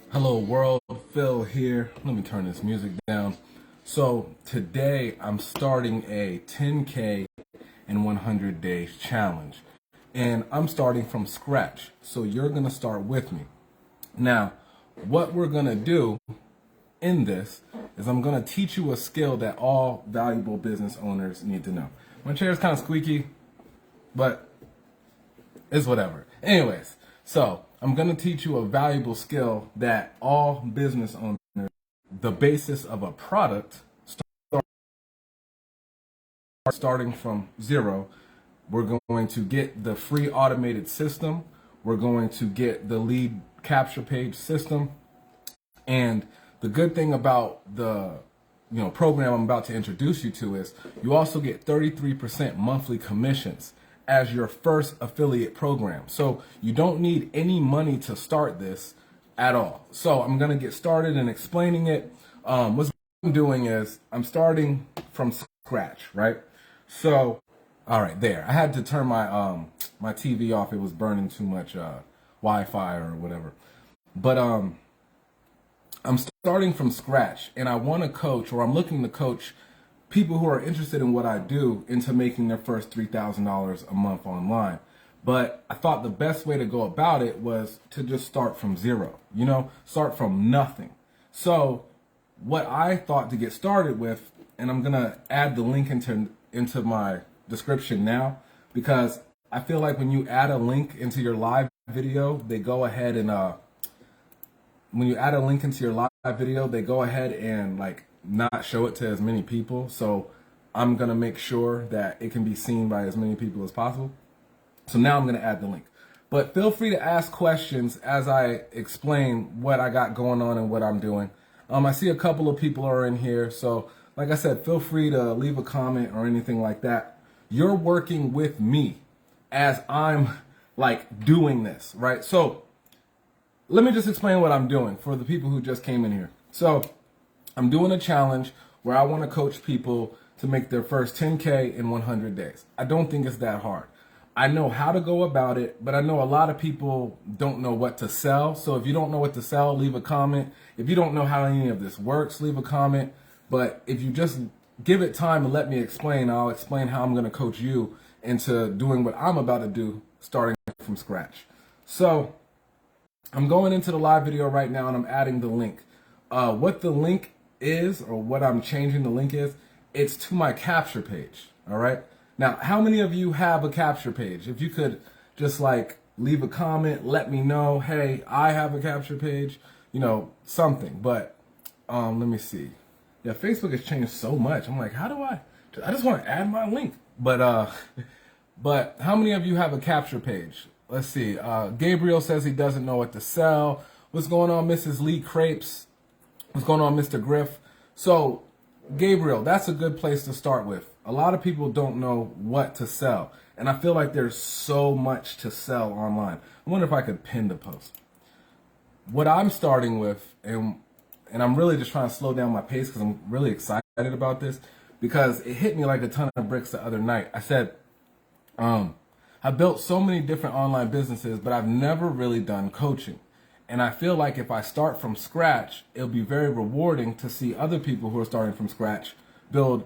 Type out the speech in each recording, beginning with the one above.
Hello world, Phil here. Let me turn this music down. So today I'm starting a 10K in 100 days challenge. And I'm starting from scratch. So you're gonna start with me. Now, what we're gonna do in this is I'm gonna teach you a skill that all valuable business owners need to know. My chair is kind of squeaky, but it's whatever. Anyways, so I'm going to teach you a valuable skill that all business owners, the basis of a product, starting from zero. We're going to get the free automated system. We're going to get the lead capture page system. And the good thing about the program I'm about to introduce you to is you also get 33% monthly commissions as your first affiliate program. So you don't need any money to start this at all. So I'm going to get started in explaining it. What I'm doing is I'm starting from scratch, right? So, all right, there. I had to turn my TV off. It was burning too much Wi-Fi or whatever. But I'm starting from scratch, and I want to coach, or I'm looking to coach people who are interested in what I do into making their first $3,000 a month online. But I thought the best way to go about it was to just start from zero, start from nothing. So what I thought to get started with, and I'm going to add the link into my description now, because I feel like when you add a link into your live video, they go ahead and when you add a link into your live video, they go ahead and like not show it to as many people. So I'm going to make sure that it can be seen by as many people as possible. So now I'm going to add the link. But feel free to ask questions as I explain what I got going on and what I'm doing. I see a couple of people are in here. So like I said, feel free to leave a comment or anything like that. You're working with me as I'm like doing this, right? So let me just explain what I'm doing for the people who just came in here. So I'm doing a challenge where I want to coach people to make their first 10K in 100 days. I don't think it's that hard. I know how to go about it, but I know a lot of people don't know what to sell. So if you don't know what to sell, leave a comment. If you don't know how any of this works, leave a comment. But if you just give it time and let me explain, I'll explain how I'm going to coach you into doing what I'm about to do, starting from scratch. So I'm going into the live video right now and I'm adding the link. What the link is, or what I'm changing the link is, it's to my capture page. All right. Now, how many of you have a capture page? If you could just like leave a comment, let me know, hey, I have a capture page, something. But let me see. Yeah, Facebook has changed so much. I'm like, how do I just want to add my link. But but how many of you have a capture page? Let's see. Gabriel says he doesn't know what to sell. What's going on, Mrs. Lee Crepes? What's going on, Mr. Griff? So, Gabriel, that's a good place to start with. A lot of people don't know what to sell. And I feel like there's so much to sell online. I wonder if I could pin the post. What I'm starting with, and I'm really just trying to slow down my pace because I'm really excited about this, because it hit me like a ton of bricks the other night. I said, I built so many different online businesses, but I've never really done coaching. And I feel like if I start from scratch, it'll be very rewarding to see other people who are starting from scratch build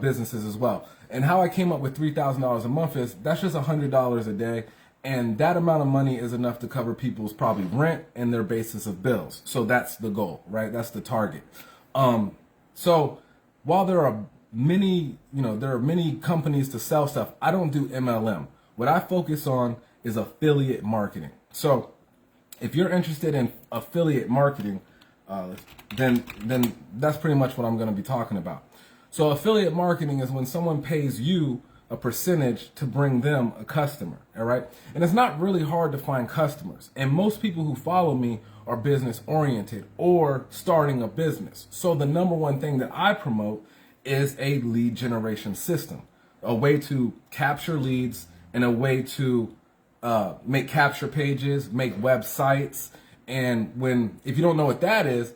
businesses as well. And how I came up with $3,000 a month is that's just $100 a day. And that amount of money is enough to cover people's probably rent and their basis of bills. So that's the goal, right? That's the target. So while there are many companies to sell stuff, I don't do MLM. What I focus on is affiliate marketing. So if you're interested in affiliate marketing, then that's pretty much what I'm going to be talking about. So affiliate marketing is when someone pays you a percentage to bring them a customer, all right? And it's not really hard to find customers. And most people who follow me are business oriented or starting a business. So the number one thing that I promote is a lead generation system, a way to capture leads and a way to make capture pages, make websites. And if you don't know what that is,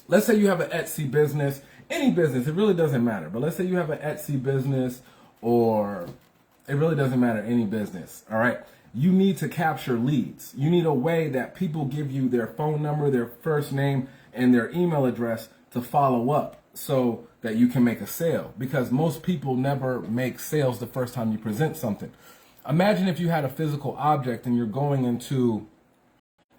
let's say you have an Etsy business, any business, it really doesn't matter. But let's say you have an Etsy business, or it really doesn't matter, any business, all right? you need to capture leads. You need a way that people give you their phone number, their first name, and their email address to follow up so that you can make a sale, because most people never make sales the first time you present something. Imagine if you had a physical object and you're going into,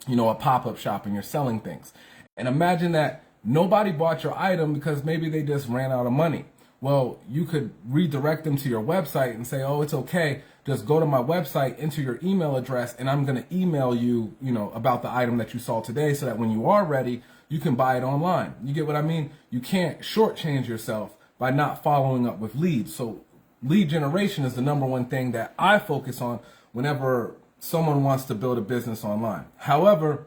a pop-up shop and you're selling things. And imagine that nobody bought your item because maybe they just ran out of money. Well, you could redirect them to your website and say, oh, it's okay. Just go to my website, enter your email address, and I'm going to email you, about the item that you saw today so that when you are ready, you can buy it online. You get what I mean? You can't shortchange yourself by not following up with leads. So lead generation is the number one thing that I focus on whenever someone wants to build a business online. However,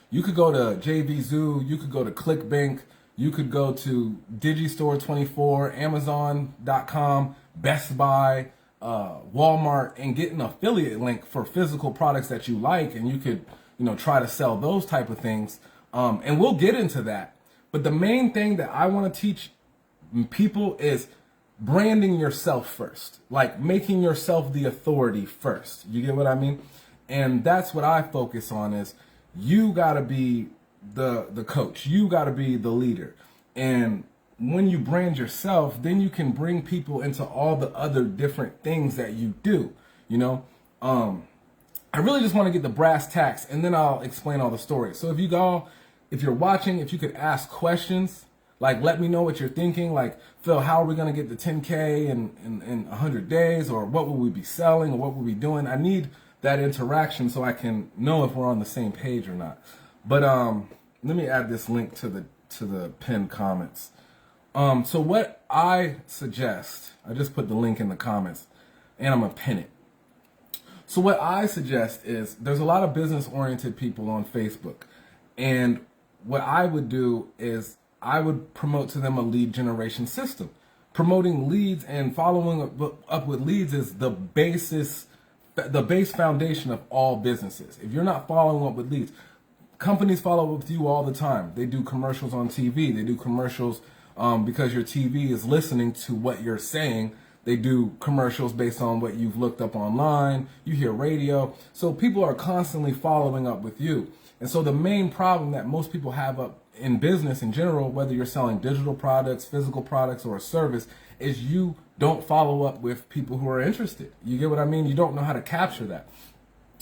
you could go to JVZoo, you could go to ClickBank, you could go to Digistore24, Amazon.com, Best Buy, Walmart, and get an affiliate link for physical products that you like, and you could, try to sell those type of things. And we'll get into that. But the main thing that I want to teach people is branding yourself first, like making yourself the authority first. You get what I mean? And that's what I focus on is you got to be the coach. You got to be the leader. And when you brand yourself, then you can bring people into all the other different things that you do, I really just want to get the brass tacks, and then I'll explain all the stories. So if you're watching, if you could ask questions, like let me know what you're thinking, like, Phil, how are we going to get the 10K in 100 days, or what will we be selling, or what will we be doing? I need that interaction so I can know if we're on the same page or not. But let me add this link to the pinned comments. So what I suggest, I just put the link in the comments, and I'm gonna pin it. So what I suggest is there's a lot of business-oriented people on Facebook, and what I would do is I would promote to them a lead generation system. Promoting leads and following up with leads is the base foundation of all businesses. If you're not following up with leads, companies follow up with you all the time. They do commercials on TV. They do commercials because your TV is listening to what you're saying. They do commercials based on what you've looked up online. You hear radio. So people are constantly following up with you. And so the main problem that most people have up in business in general, whether you're selling digital products, physical products, or a service, is you don't follow up with people who are interested. You get what I mean? You don't know how to capture that.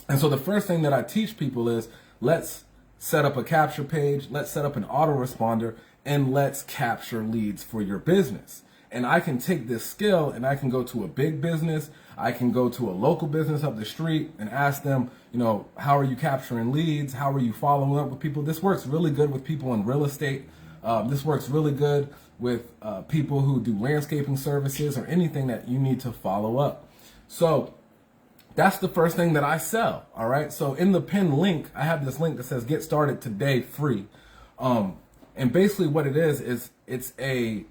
And so the first thing that I teach people is let's set up a capture page, let's set up an autoresponder, and let's capture leads for your business. And I can take this skill and I can go to a big business, I can go to a local business up the street and ask them, how are you capturing leads? How are you following up with people? This works really good with people in real estate. This works really good with people who do landscaping services or anything that you need to follow up. So that's the first thing that I sell. All right. So in the pinned link, I have this link that says get started today free. And basically what it is it's a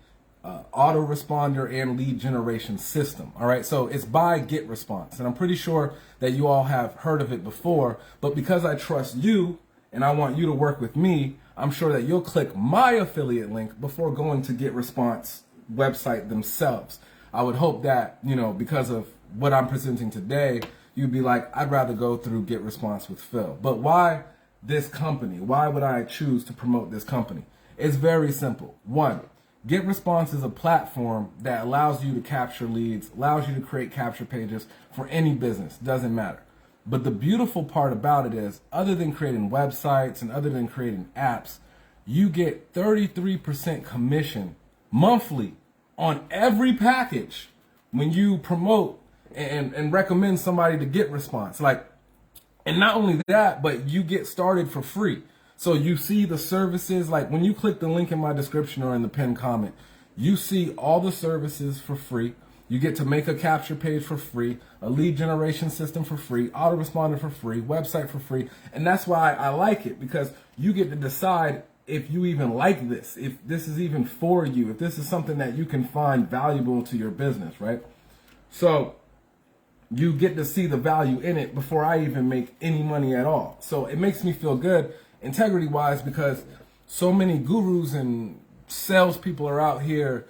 autoresponder and lead generation system. All right. So it's by GetResponse. And I'm pretty sure that you all have heard of it before, but because I trust you and I want you to work with me, I'm sure that you'll click my affiliate link before going to GetResponse website themselves. I would hope that, because of what I'm presenting today, you'd be like, I'd rather go through GetResponse with Phil. But why this company? Why would I choose to promote this company? It's very simple. One, GetResponse is a platform that allows you to capture leads, allows you to create capture pages for any business, doesn't matter. But the beautiful part about it is, other than creating websites and other than creating apps, you get 33% commission monthly on every package when you promote and recommend somebody to GetResponse. And not only that, but you get started for free. So you see the services, like when you click the link in my description or in the pinned comment, you see all the services for free. You get to make a capture page for free, a lead generation system for free, autoresponder for free, website for free. And that's why I like it, because you get to decide if you even like this, if this is even for you, if this is something that you can find valuable to your business, right? So you get to see the value in it before I even make any money at all. So it makes me feel good integrity-wise, because so many gurus and salespeople are out here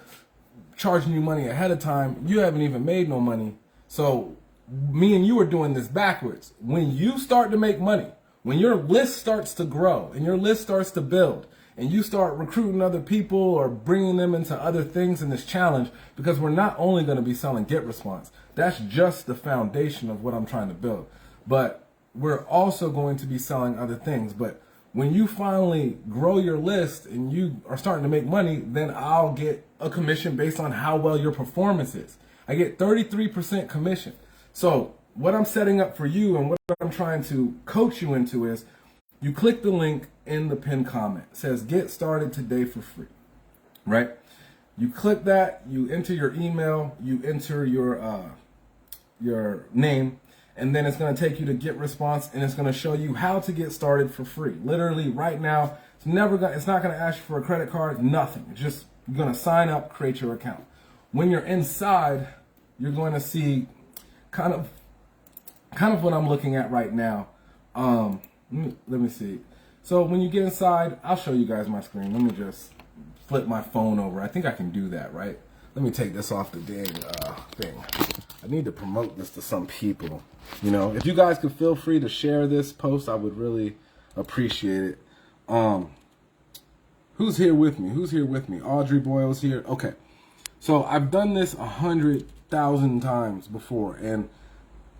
charging you money ahead of time. You haven't even made no money. So me and you are doing this backwards. When you start to make money, when your list starts to grow and your list starts to build, and you start recruiting other people or bringing them into other things in this challenge, because we're not only going to be selling GetResponse. That's just the foundation of what I'm trying to build. But we're also going to be selling other things. But when you finally grow your list and you are starting to make money, then I'll get a commission based on how well your performance is. I get 33% commission. So what I'm setting up for you and what I'm trying to coach you into is, you click the link in the pinned comment. It says get started today for free, right? You click that, you enter your email, you enter your name, and then it's going to take you to GetResponse, and it's going to show you how to get started for free. Literally right now, it's not going to ask you for a credit card, nothing. It's just, you're going to sign up, create your account. When you're inside, you're going to see kind of what I'm looking at right now. Let me see. So when you get inside, I'll show you guys my screen. Let me just flip my phone over. I think I can do that, right? Let me take this off the dang thing. I need to promote this to some people. You know, if you guys could feel free to share this post, I would really appreciate it. Who's here with me? Who's here with me? Audrey Boyle's here. Okay. So I've done this 100,000 times before, and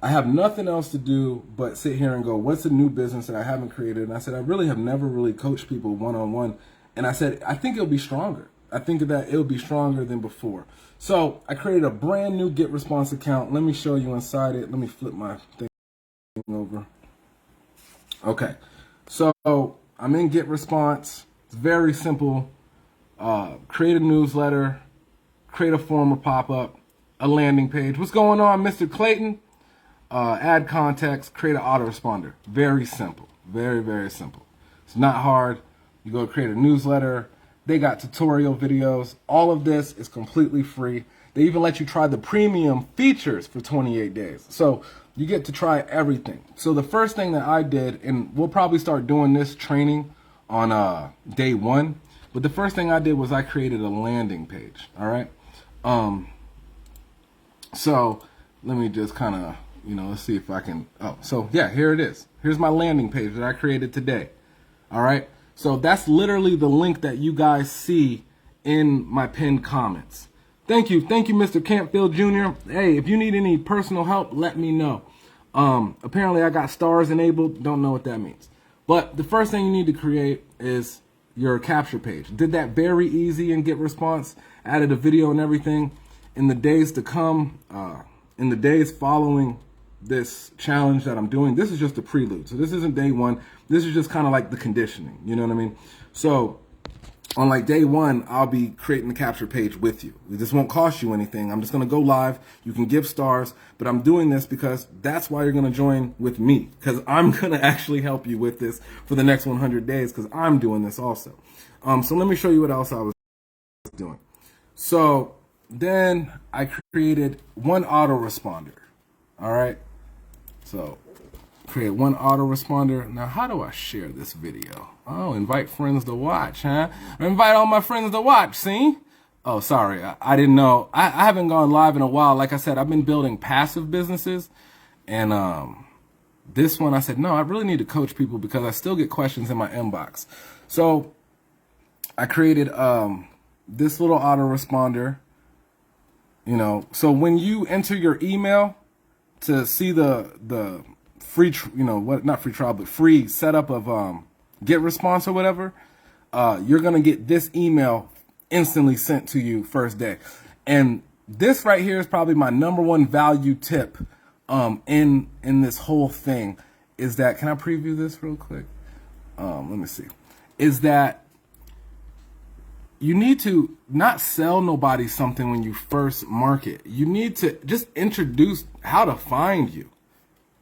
I have nothing else to do but sit here and go, what's a new business that I haven't created? And I said, I really have never really coached people one-on-one. And I said, I think it'll be stronger. I think that it'll be stronger than before. So I created a brand new GetResponse account. Let me show you inside it. Let me flip my thing over. Okay. So I'm in GetResponse. It's very simple. Create a newsletter, create a form or pop-up, a landing page. What's going on, Mr. Clayton? Add context, create an autoresponder. Very simple. Very, very simple. It's not hard. You go create a newsletter. They got tutorial videos. All of this is completely free. They even let you try the premium features for 28 days. So you get to try everything. So the first thing that I did, and we'll probably start doing this training on day 1, but the first thing I did was I created a landing page. All right. So let me just kind of, let's see if I can. So yeah, here it is. Here's my landing page that I created today. All right. So that's literally the link that you guys see in my pinned comments. Thank you, Mr. Campfield Jr. Hey, if you need any personal help, let me know. Apparently I got stars enabled. Don't know what that means. But the first thing you need to create is your capture page. Did that very easy in GetResponse. Added a video and everything. In the days to come, in the days following this challenge that I'm doing, this is just a prelude. So this isn't day 1. This is just kind of like the conditioning. You know what I mean? So on like day 1, I'll be creating the capture page with you. This won't cost you anything. I'm just going to go live. You can give stars, but I'm doing this because that's why you're going to join with me, because I'm going to actually help you with this for the next 100 days, because I'm doing this also. So let me show you what else I was doing. So then I created one autoresponder. All right. So create one autoresponder. Now, how do I share this video? Oh, invite friends to watch, huh? Invite all my friends to watch, see? Oh, sorry. I didn't know. I haven't gone live in a while. Like I said, I've been building passive businesses. And this one, I said, no, I really need to coach people because I still get questions in my inbox. So I created this little autoresponder. So when you enter your email to see the free, not free trial, but free setup of GetResponse or whatever, you're going to get this email instantly sent to you first day. And this right here is probably my #1 value tip in this whole thing, is that, can I preview this real quick? Let me see. Is that you need to not sell nobody something when you first market. You need to just introduce how to find you.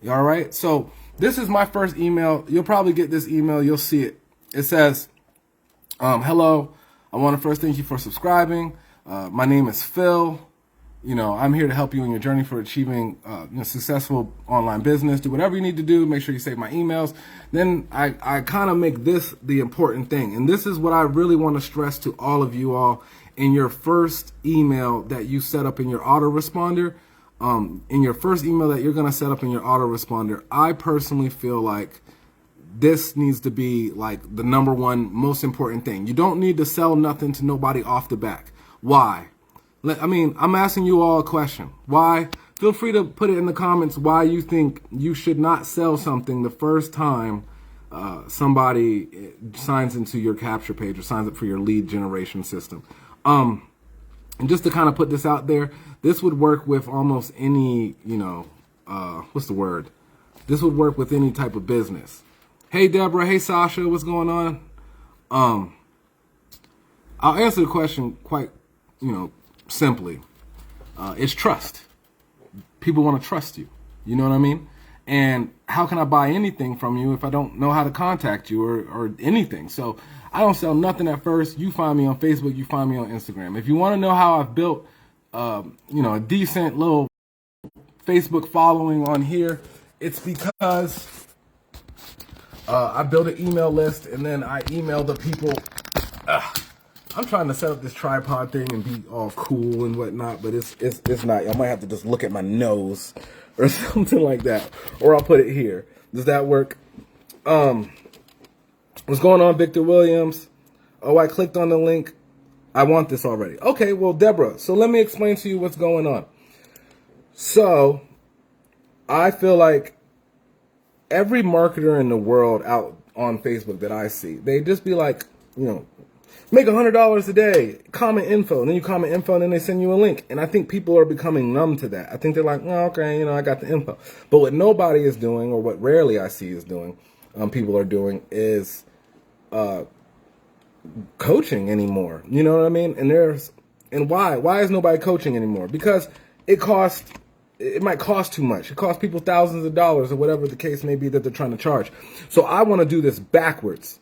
All right. So this is my first email. You'll probably get this email. You'll see it. It says, hello. I want to first thank you for subscribing. My name is Phil. I'm here to help you in your journey for achieving successful online business. Do whatever you need to do. Make sure you save my emails. Then I kind of make this the important thing. And this is what I really want to stress to all of you all in your first email that you set up in your autoresponder. in your first email that you're going to set up in your autoresponder, I personally feel like this needs to be like the number one most important thing. You don't need to sell nothing to nobody off the back. Why? I mean, I'm asking you all a question. Why? Feel free to put it in the comments why you think you should not sell something the first time somebody signs into your capture page or signs up for your lead generation system. And just to kind of put this out there, this would work with almost any, what's the word? This would work with any type of business. Hey, Deborah. Hey, Sasha. What's going on? I'll answer the question quite, simply. It's trust. People want to trust you. You know what I mean? And how can I buy anything from you if I don't know how to contact you or anything? So I don't sell nothing at first. You find me on Facebook. You find me on Instagram. If you want to know how I've built, a decent little Facebook following on here, it's because I built an email list and then I email the people. I'm trying to set up this tripod thing and be all cool and whatnot, but it's not. I might have to just look at my nose or something like that, or I'll put it here. Does that work? What's going on, Victor Williams? Oh, I clicked on the link. I want this already. Okay, well, Deborah, so let me explain to you what's going on. So I feel like every marketer in the world out on Facebook that I see, they just be like, make $100 a day, comment info, and then you comment info, and then they send you a link. And I think people are becoming numb to that. I think they're like, oh, okay, I got the info. But what nobody is doing, or what rarely I see is doing, people are doing, is coaching anymore. You know what I mean? And why? Why is nobody coaching anymore? Because it might cost too much. It costs people thousands of dollars or whatever the case may be that they're trying to charge. So I want to do this backwards.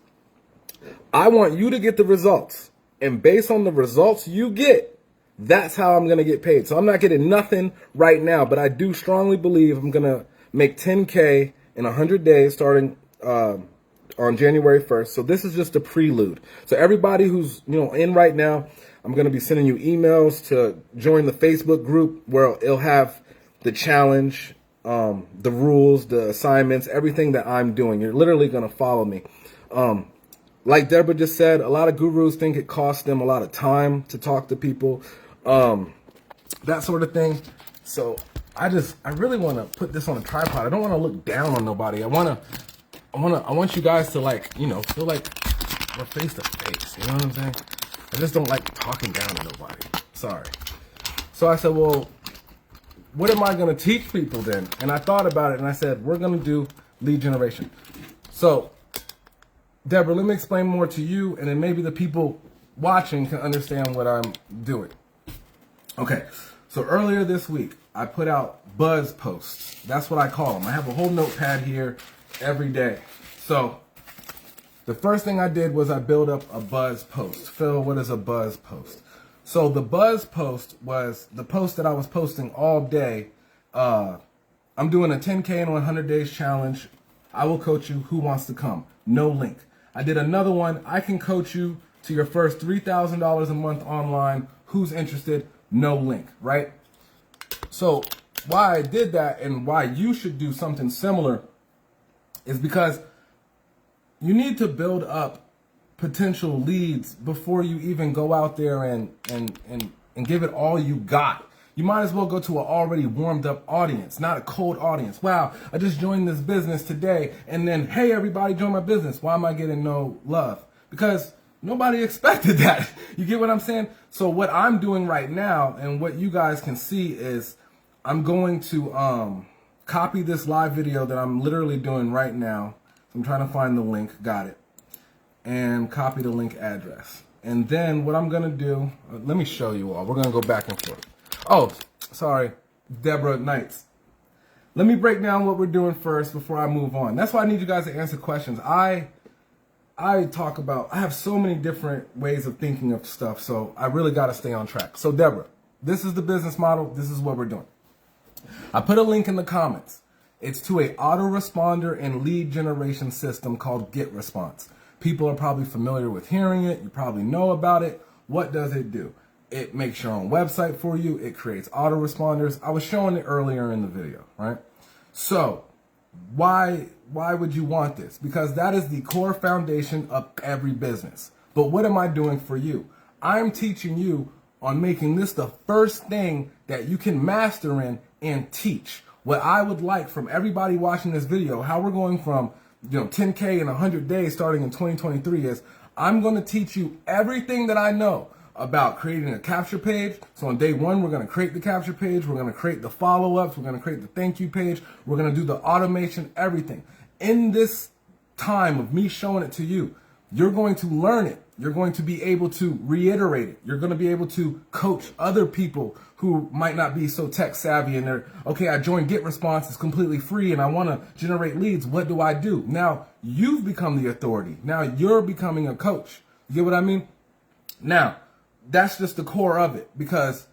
I want you to get the results. And based on the results you get, that's how I'm going to get paid. So I'm not getting nothing right now, but I do strongly believe I'm going to make 10K in 100 days starting on January 1st. So this is just a prelude. So everybody who's in right now, I'm going to be sending you emails to join the Facebook group where it'll have the challenge, the rules, the assignments, everything that I'm doing. You're literally going to follow me. Like Deborah just said, a lot of gurus think it costs them a lot of time to talk to people, that sort of thing. So I really want to put this on a tripod. I don't want to look down on nobody. I want you guys to feel like we're face to face. You know what I'm saying? I just don't like talking down to nobody. Sorry. So I said, well, what am I going to teach people then? And I thought about it and I said, we're going to do lead generation. So Deborah, let me explain more to you, and then maybe the people watching can understand what I'm doing. Okay, so earlier this week, I put out buzz posts. That's what I call them. I have a whole notepad here every day. So the first thing I did was I built up a buzz post. Phil, what is a buzz post? So the buzz post was the post that I was posting all day. I'm doing a 10K in 100 days challenge. I will coach you. Who wants to come? No link. I did another one. I can coach you to your first $3,000 a month online. Who's interested? No link, right? So why I did that and why you should do something similar is because you need to build up potential leads before you even go out there and give it all you got. You might as well go to an already warmed up audience, not a cold audience. Wow, I just joined this business today, and then, hey, everybody, join my business. Why am I getting no love? Because nobody expected that. You get what I'm saying? So what I'm doing right now, and what you guys can see, is I'm going to copy this live video that I'm literally doing right now. I'm trying to find the link. Got it. And copy the link address. And then what I'm going to do, let me show you all. We're going to go back and forth. Oh, sorry, Deborah Knights. Let me break down what we're doing first before I move on. That's why I need you guys to answer questions. I have so many different ways of thinking of stuff, so I really got to stay on track. So Deborah, this is the business model. This is what we're doing. I put a link in the comments. It's to a autoresponder and lead generation system called GetResponse. People are probably familiar with hearing it. You probably know about it. What does it do? It makes your own website for you. It creates autoresponders. I was showing it earlier in the video, right? So why would you want this? Because that is the core foundation of every business. But what am I doing for you? I'm teaching you on making this the first thing that you can master in and teach. What I would like from everybody watching this video, how we're going from 10K in 100 days starting in 2023 is I'm going to teach you everything that I know about creating a capture page. So on day one, we're going to create the capture page. We're going to create the follow-ups. We're going to create the thank you page. We're going to do the automation, everything. In this time of me showing it to you, you're going to learn it. You're going to be able to reiterate it. You're going to be able to coach other people who might not be so tech savvy and they're, okay, I joined GetResponse, it's completely free and I want to generate leads. What do I do? Now you've become the authority. Now you're becoming a coach. You get what I mean? Now, that's just the core of it, because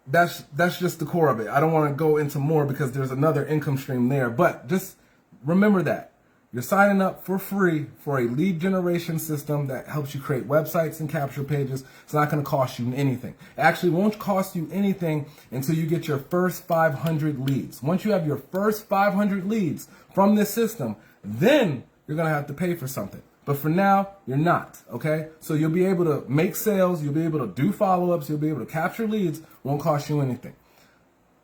that's just the core of it. I don't want to go into more because there's another income stream there, but just remember that you're signing up for free for a lead generation system that helps you create websites and capture pages. It's not going to cost you anything. It actually won't cost you anything until you get your first 500 leads. Once you have your first 500 leads from this system, then you're going to have to pay for something. But for now, you're not, okay? So you'll be able to make sales, you'll be able to do follow-ups, you'll be able to capture leads, won't cost you anything.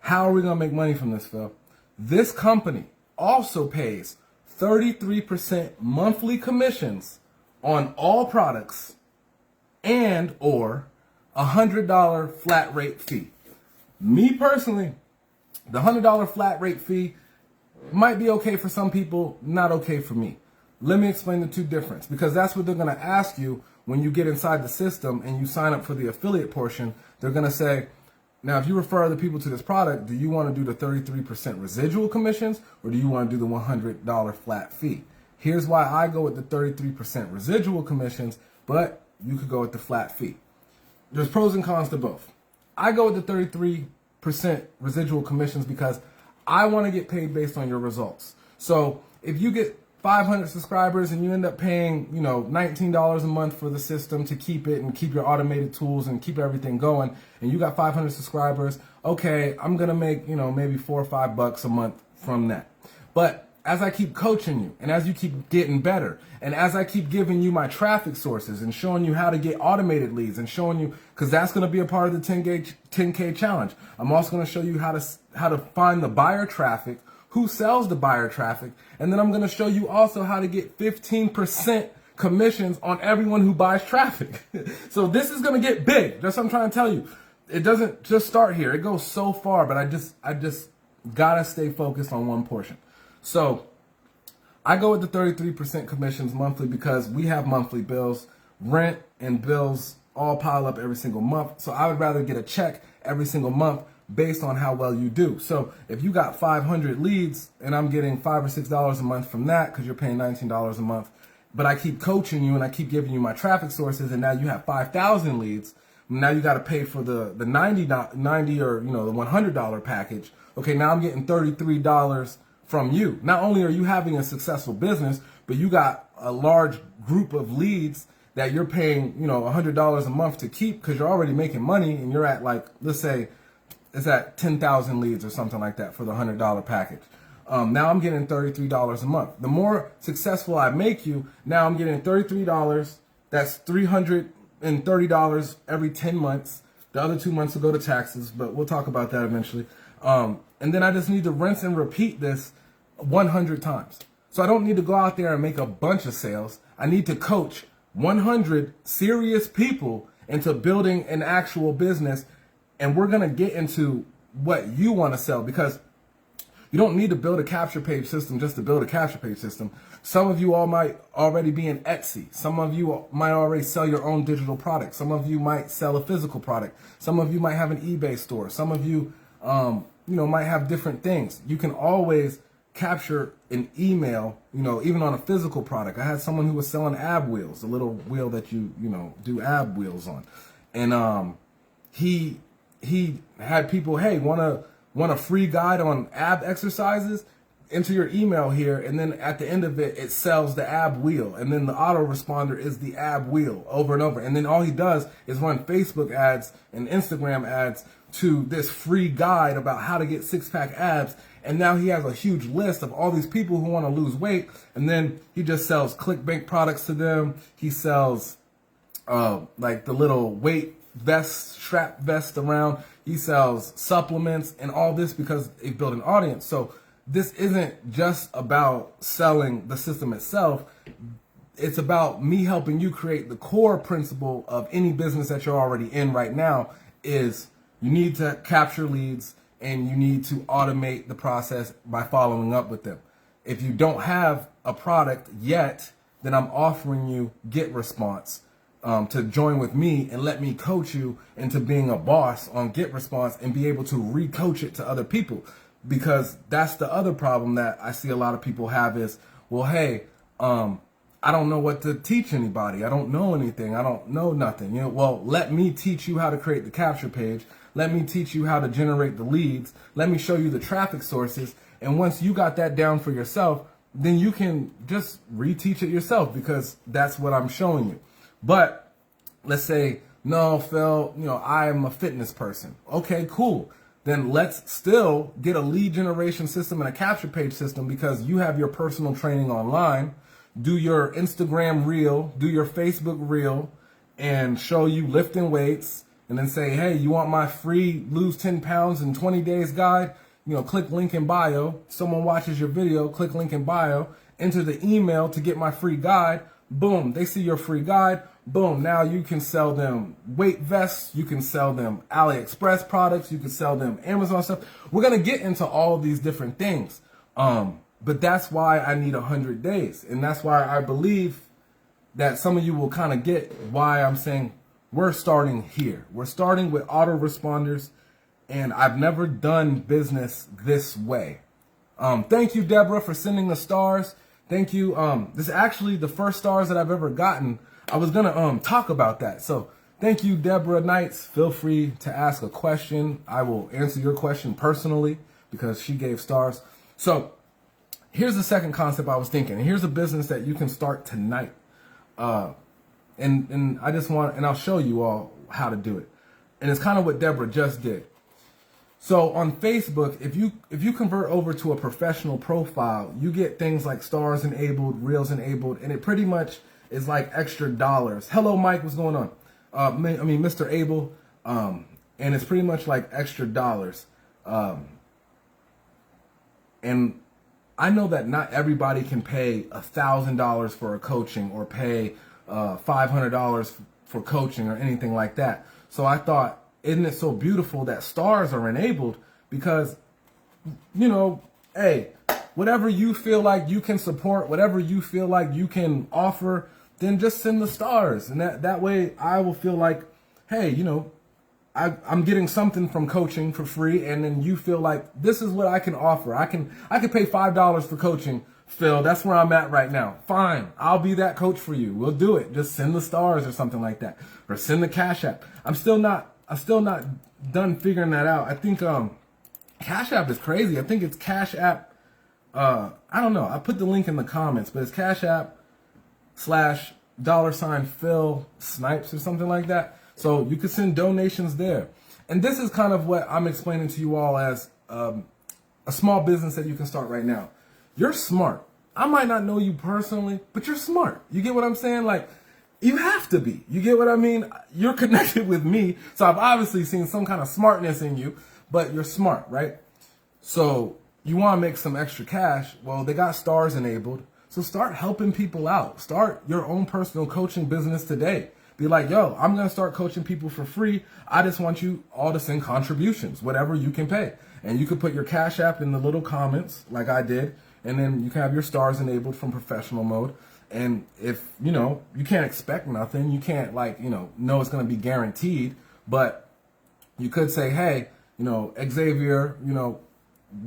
How are we gonna make money from this, Phil? This company also pays 33% monthly commissions on all products and or $100 flat rate fee. Me personally, the $100 flat rate fee might be okay for some people, not okay for me. Let me explain the two difference, because that's what they're going to ask you when you get inside the system and you sign up for the affiliate portion. They're going to say, now, if you refer other people to this product, do you want to do the 33% residual commissions or do you want to do the $100 flat fee? Here's why I go with the 33% residual commissions, but you could go with the flat fee. There's pros and cons to both. I go with the 33% residual commissions because I want to get paid based on your results. So if you get 500 subscribers and you end up paying, $19 a month for the system to keep it and keep your automated tools and keep everything going, and you got 500 subscribers, okay, I'm going to make, maybe $4 or $5 a month from that. But as I keep coaching you and as you keep getting better and as I keep giving you my traffic sources and showing you how to get automated leads and showing you, because that's going to be a part of the 10K challenge. I'm also going to show you how to find the buyer traffic, who sells the buyer traffic, and then I'm going to show you also how to get 15% commissions on everyone who buys traffic. So this is going to get big. That's what I'm trying to tell you. It doesn't just start here. It goes so far, but I just got to stay focused on one portion. So I go with the 33% commissions monthly because we have monthly bills. Rent and bills all pile up every single month. So I would rather get a check every single month based on how well you do. So if you got 500 leads and I'm getting $5 or $6 a month from that because you're paying $19 a month, but I keep coaching you and I keep giving you my traffic sources and now you have 5,000 leads, now you got to pay for the $90 or the $100 package. Okay, now I'm getting $33 from you. Not only are you having a successful business, but you got a large group of leads that you're paying, $100 a month to keep because you're already making money and you're at, like, let's say it's at 10,000 leads or something like that for the $100 package. Now I'm getting $33 a month. The more successful I make you, now I'm getting $33. That's $330 every 10 months. The other 2 months will go to taxes, but we'll talk about that eventually. And then I just need to rinse and repeat this 100 times. So I don't need to go out there and make a bunch of sales. I need to coach 100 serious people into building an actual business. And we're going to get into what you want to sell, because you don't need to build a capture page system just to build a capture page system. Some of you all might already be in Etsy. Some of you might already sell your own digital product. Some of you might sell a physical product. Some of you might have an eBay store. Some of you, might have different things. You can always capture an email, even on a physical product. I had someone who was selling ab wheels, the little wheel that you do ab wheels on. And he had people, hey, want a free guide on ab exercises? enter your email here, and then at the end of it, it sells the ab wheel, and then the autoresponder is the ab wheel over and over. And then all he does is run Facebook ads and Instagram ads to this free guide about how to get six-pack abs. And now he has a huge list of all these people who want to lose weight, and then he just sells ClickBank products to them. He sells like the little weight vest, strap vest around. He sells supplements and all this because they built an audience. So this isn't just about selling the system itself. It's about me helping you create the core principle of any business that you're already in right now. Is you need to capture leads and you need to automate the process by following up with them. If you don't have a product yet, then I'm offering you GetResponse to join with me and let me coach you into being a boss on GetResponse and be able to re-coach it to other people. Because that's the other problem that I see a lot of people have is, well, hey, I don't know what to teach anybody. I don't know anything. I don't know nothing. You know, well, let me teach you how to create the capture page. Let me teach you how to generate the leads. Let me show you the traffic sources. And once you got that down for yourself, then you can just reteach it yourself, because that's what I'm showing you. But let's say, no, Phil, you know, I'm a fitness person. Okay, cool. Then let's still get a lead generation system and a capture page system, because you have your personal training online. Do your Instagram reel, do your Facebook reel, and show you lifting weights, and then say, hey, you want my free lose 10 pounds in 20 days guide? You know, click link in bio. Someone watches your video, click link in bio, enter the email to get my free guide. Boom, they see your free guide. Boom, now you can sell them weight vests. You can sell them AliExpress products. You can sell them Amazon stuff. We're going to get into all of these different things. But that's why I need 100 days. And that's why I believe that some of you will kind of get why I'm saying we're starting here. We're starting with autoresponders, and I've never done business this way. Thank you, Deborah, for sending the stars. Thank you. This is actually the first stars that I've ever gotten. I was going to talk about that. So thank you, Deborah Knights. Feel free to ask a question. I will answer your question personally because she gave stars. So here's the second concept I was thinking. And here's a business that you can start tonight. And I just want, and I'll show you all how to do it. And it's kind of what Deborah just did. So on Facebook, if you convert over to a professional profile, you get things like stars enabled, reels enabled, and it pretty much is like extra dollars. Hello, Mike, what's going on? Mr. Abel, and it's pretty much like extra dollars. And I know that not everybody can pay $1,000 for a coaching or pay $500 for coaching or anything like that. So I thought, isn't it so beautiful that stars are enabled? Because, you know, hey, whatever you feel like you can support, whatever you feel like you can offer, then just send the stars. And that way I will feel like, hey, you know, I'm getting something from coaching for free, and then you feel like this is what I can offer. I can pay $5 for coaching, Phil. That's where I'm at right now. Fine, I'll be that coach for you. We'll do it. Just send the stars or something like that, or send the Cash App. I'm still not done figuring that out. I think Cash App is crazy. I think it's Cash App. I don't know. I put the link in the comments, but it's Cash App /$ Phil Snipes or something like that. So you could send donations there. And this is kind of what I'm explaining to you all as a small business that you can start right now. You're smart. I might not know you personally, but you're smart. You get what I'm saying? Like, you have to be. You get what I mean? You're connected with me, so I've obviously seen some kind of smartness in you, but you're smart, right? So you want to make some extra cash. Well, they got stars enabled. So start helping people out. Start your own personal coaching business today. Be like, yo, I'm going to start coaching people for free. I just want you all to send contributions, whatever you can pay. And you could put your Cash App in the little comments like I did. And then you can have your stars enabled from professional mode. And if, you know, you can't expect nothing, you can't like, you know it's going to be guaranteed. But you could say, hey, you know, Xavier, you know,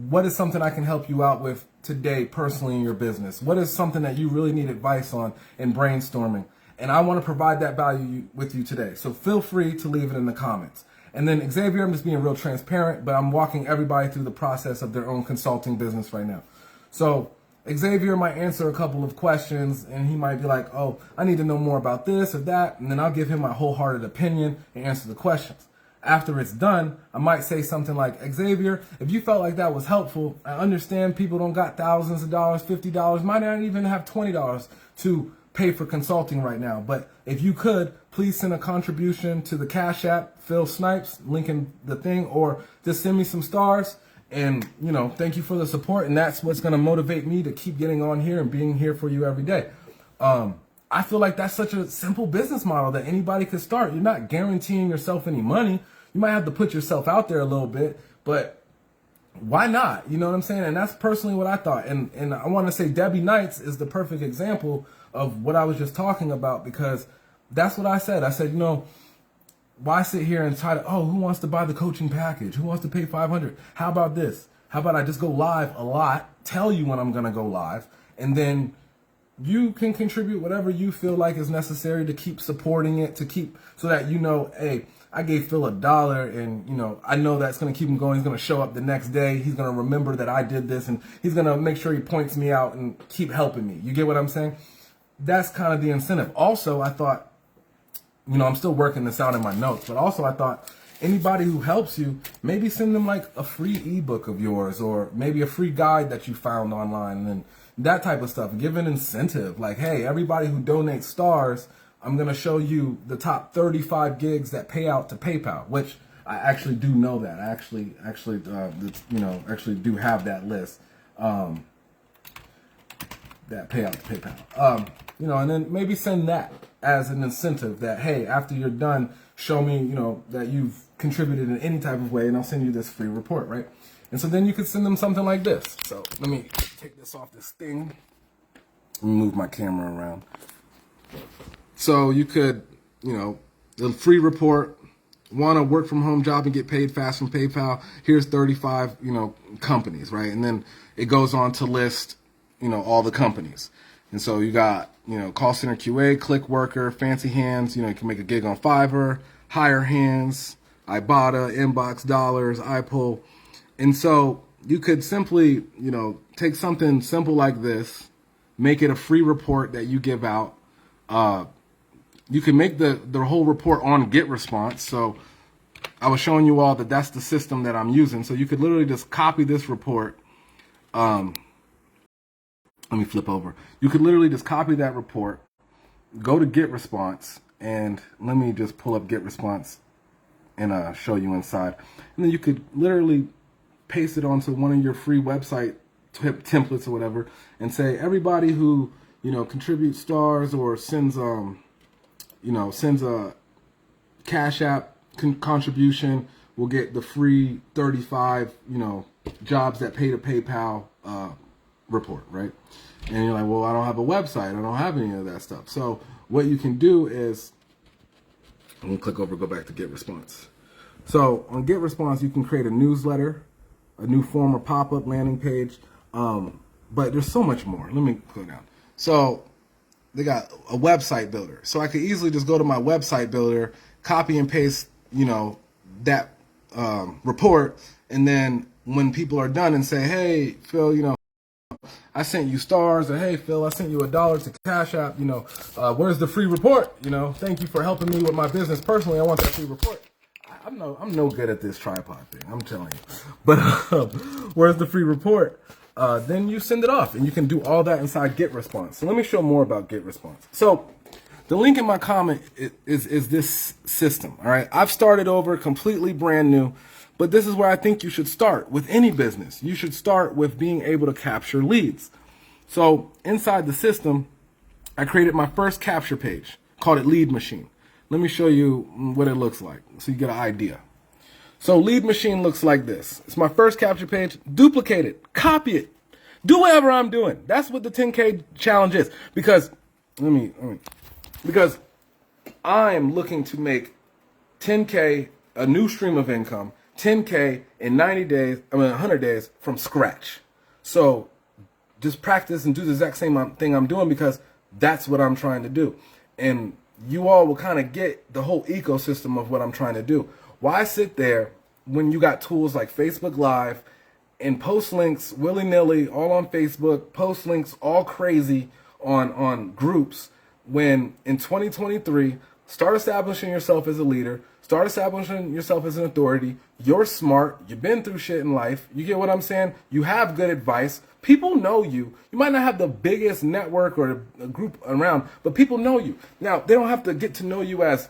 what is something I can help you out with today personally in your business? What is something that you really need advice on in brainstorming? And I want to provide that value with you today. So feel free to leave it in the comments. And then Xavier, I'm just being real transparent, but I'm walking everybody through the process of their own consulting business right now. So Xavier might answer a couple of questions and he might be like, oh, I need to know more about this or that. And then I'll give him my wholehearted opinion and answer the questions. After it's done, I might say something like, Xavier, if you felt like that was helpful, I understand people don't got thousands of dollars, $50, might not even have $20 to pay for consulting right now. But if you could, please send a contribution to the Cash App, Phil Snipes, link in the thing, or just send me some stars. And, you know, thank you for the support. And that's what's going to motivate me to keep getting on here and being here for you every day. I feel like that's such a simple business model that anybody could start. You're not guaranteeing yourself any money. You might have to put yourself out there a little bit, but why not? You know what I'm saying? And that's personally what I thought. And I want to say Debbie Knights is the perfect example of what I was just talking about, because that's what I said. I said, you know, why sit here and try to, oh, who wants to buy the coaching package? Who wants to pay $500? How about this? How about I just go live a lot, tell you when I'm going to go live, and then you can contribute whatever you feel like is necessary to keep supporting it, to keep, so that, you know, hey, I gave Phil $1 and, you know, I know that's going to keep him going. He's going to show up the next day. He's going to remember that I did this, and he's going to make sure he points me out and keep helping me. You get what I'm saying? That's kind of the incentive. Also, I thought, you know, I'm still working this out in my notes, but also I thought anybody who helps you, maybe send them like a free ebook of yours, or maybe a free guide that you found online, and that type of stuff. Give an incentive. Like, hey, everybody who donates stars, I'm going to show you the top 35 gigs that pay out to PayPal, which I actually do know that. I actually do have that list that pay out to PayPal. You know, and then maybe send that as an incentive that, hey, after you're done, show me, you know, that you've contributed in any type of way, and I'll send you this free report, right? And so then you could send them something like this. So let me take this off this thing. Let me move my camera around. So you could, you know, the free report, want a work from home job and get paid fast from PayPal. Here's 35, you know, companies, right? And then it goes on to list, you know, all the companies. And so you got, you know, Call Center QA, Click Worker, Fancy Hands, you know, you can make a gig on Fiverr, Hire Hands, Ibotta, Inbox Dollars, iPull. And so you could simply, you know, take something simple like this, make it a free report that you give out. You can make the whole report on GetResponse. So I was showing you all that that's the system that I'm using. So you could literally just copy this report. Let me flip over. You could literally just copy that report, go to GetResponse, and let me just pull up GetResponse and show you inside. And then you could literally paste it onto one of your free website templates or whatever, and say everybody who, you know, contributes stars or sends sends a Cash App contribution will get the free 35, you know, jobs that pay to PayPal report, right? And you're like, well, I don't have a website. I don't have any of that stuff. So what you can do is, I'm gonna click over, go back to GetResponse. So on GetResponse, you can create a newsletter, a new form or pop-up landing page. But there's so much more. Let me go down. So they got a website builder. So I could easily just go to my website builder, copy and paste, you know, that report. And then when people are done and say, hey, Phil, you know, I sent you stars, or hey, Phil, I sent you $1 to Cash App, you know, where's the free report? You know, thank you for helping me with my business personally. I want that free report. I'm no good at this tripod thing, I'm telling you. But where's the free report? Then you send it off, and you can do all that inside GetResponse. So let me show more about GetResponse. So the link in my comment is this system, all right? I've started over completely brand new, but this is where I think you should start with any business. You should start with being able to capture leads. So inside the system, I created my first capture page, called it Lead Machine. Let me show you what it looks like so you get an idea. So Lead Machine looks like this. It's my first capture page. Duplicate it, copy it, do whatever I'm doing. That's what the 10K challenge is. Because because I'm looking to make 10K a new stream of income, 10K in 100 days from scratch. So just practice and do the exact same thing I'm doing, because that's what I'm trying to do. And you all will kind of get the whole ecosystem of what I'm trying to do. Why sit there when you got tools like Facebook Live and post links willy-nilly all on Facebook, post links all crazy on groups, when in 2023, start establishing yourself as a leader, start establishing yourself as an authority. You're smart, you've been through shit in life, you get what I'm saying? You have good advice, people know you. You might not have the biggest network or a group around, but people know you. Now, they don't have to get to know you as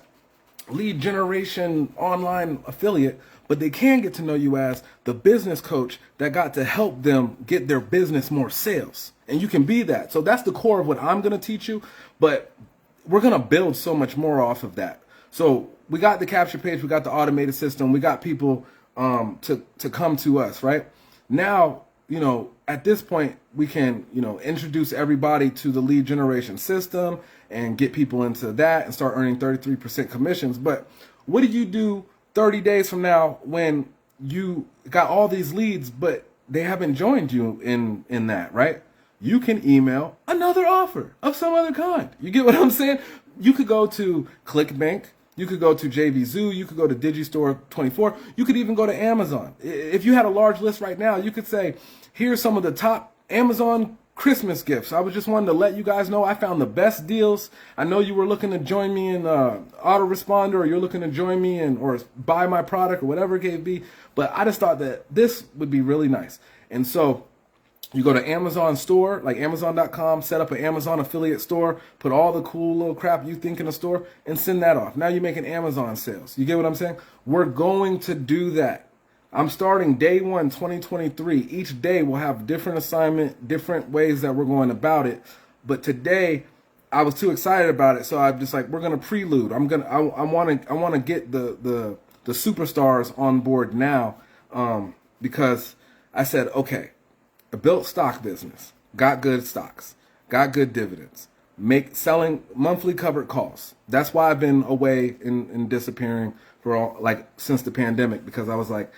lead generation online affiliate, but they can get to know you as the business coach that got to help them get their business more sales. And you can be that. So that's the core of what I'm going to teach you, but we're going to build so much more off of that. So we got the capture page, we got the automated system, we got people to come to us, right? Now, you know, at this point, we can, you know, introduce everybody to the lead generation system and get people into that and start earning 33% commissions. But what do you do 30 days from now when you got all these leads, but they haven't joined you in that, right? You can email another offer of some other kind. You get what I'm saying? You could go to ClickBank, you could go to JVZoo, you could go to Digistore24, you could even go to Amazon. If you had a large list right now, you could say, here's some of the top Amazon Christmas gifts. I was just wanting to let you guys know I found the best deals. I know you were looking to join me in autoresponder, or you're looking to join me in or buy my product or whatever it may be, but I just thought that this would be really nice. And so you go to Amazon store, like Amazon.com, set up an Amazon affiliate store, put all the cool little crap you think in a store, and send that off. Now you're making Amazon sales. You get what I'm saying? We're going to do that. I'm starting day 1, 2023. Each day we'll have different assignment, different ways that we're going about it. But today I was too excited about it, so I'm just like, we're gonna prelude. I want to get the superstars on board now, because I said, okay, I built stock business, got good stocks, got good dividends, selling monthly covered calls. That's why I've been away and disappearing for since the pandemic, because I was like,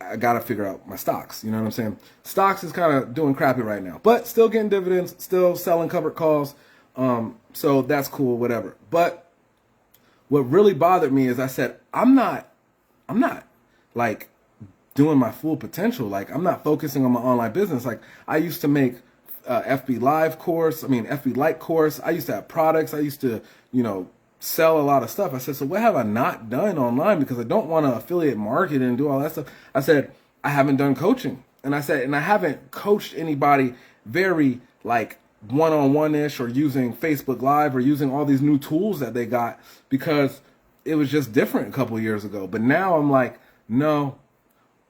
I got to figure out my stocks. You know what I'm saying? Stocks is kind of doing crappy right now, but still getting dividends, still selling covered calls. So that's cool, whatever. But what really bothered me is I said, I'm not like doing my full potential. Like, I'm not focusing on my online business. Like, I used to make FB Lite course. I used to have products. I used to, you know, sell a lot of stuff. I said, so what have I not done online? Because I don't want to affiliate market and do all that stuff. I said, I haven't done coaching. And I said, and I haven't coached anybody very like one-on-one-ish, or using Facebook Live, or using all these new tools that they got, because it was just different a couple years ago. But now I'm like, no,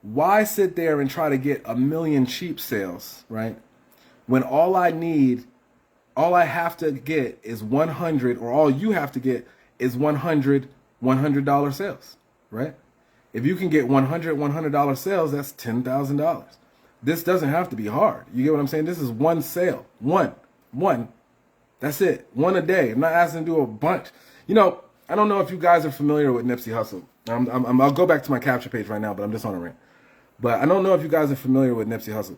why sit there and try to get 1 million cheap sales, right? When all I have to get is 100, or all you have to get is $100 sales, right? If you can get $100 sales, that's $10,000. This doesn't have to be hard. You get what I'm saying? This is one sale, one. That's it, one a day. I'm not asking to do a bunch. You know, I don't know if you guys are familiar with Nipsey Hussle. I'll go back to my capture page right now, but I'm just on a rant. But I don't know if you guys are familiar with Nipsey Hussle.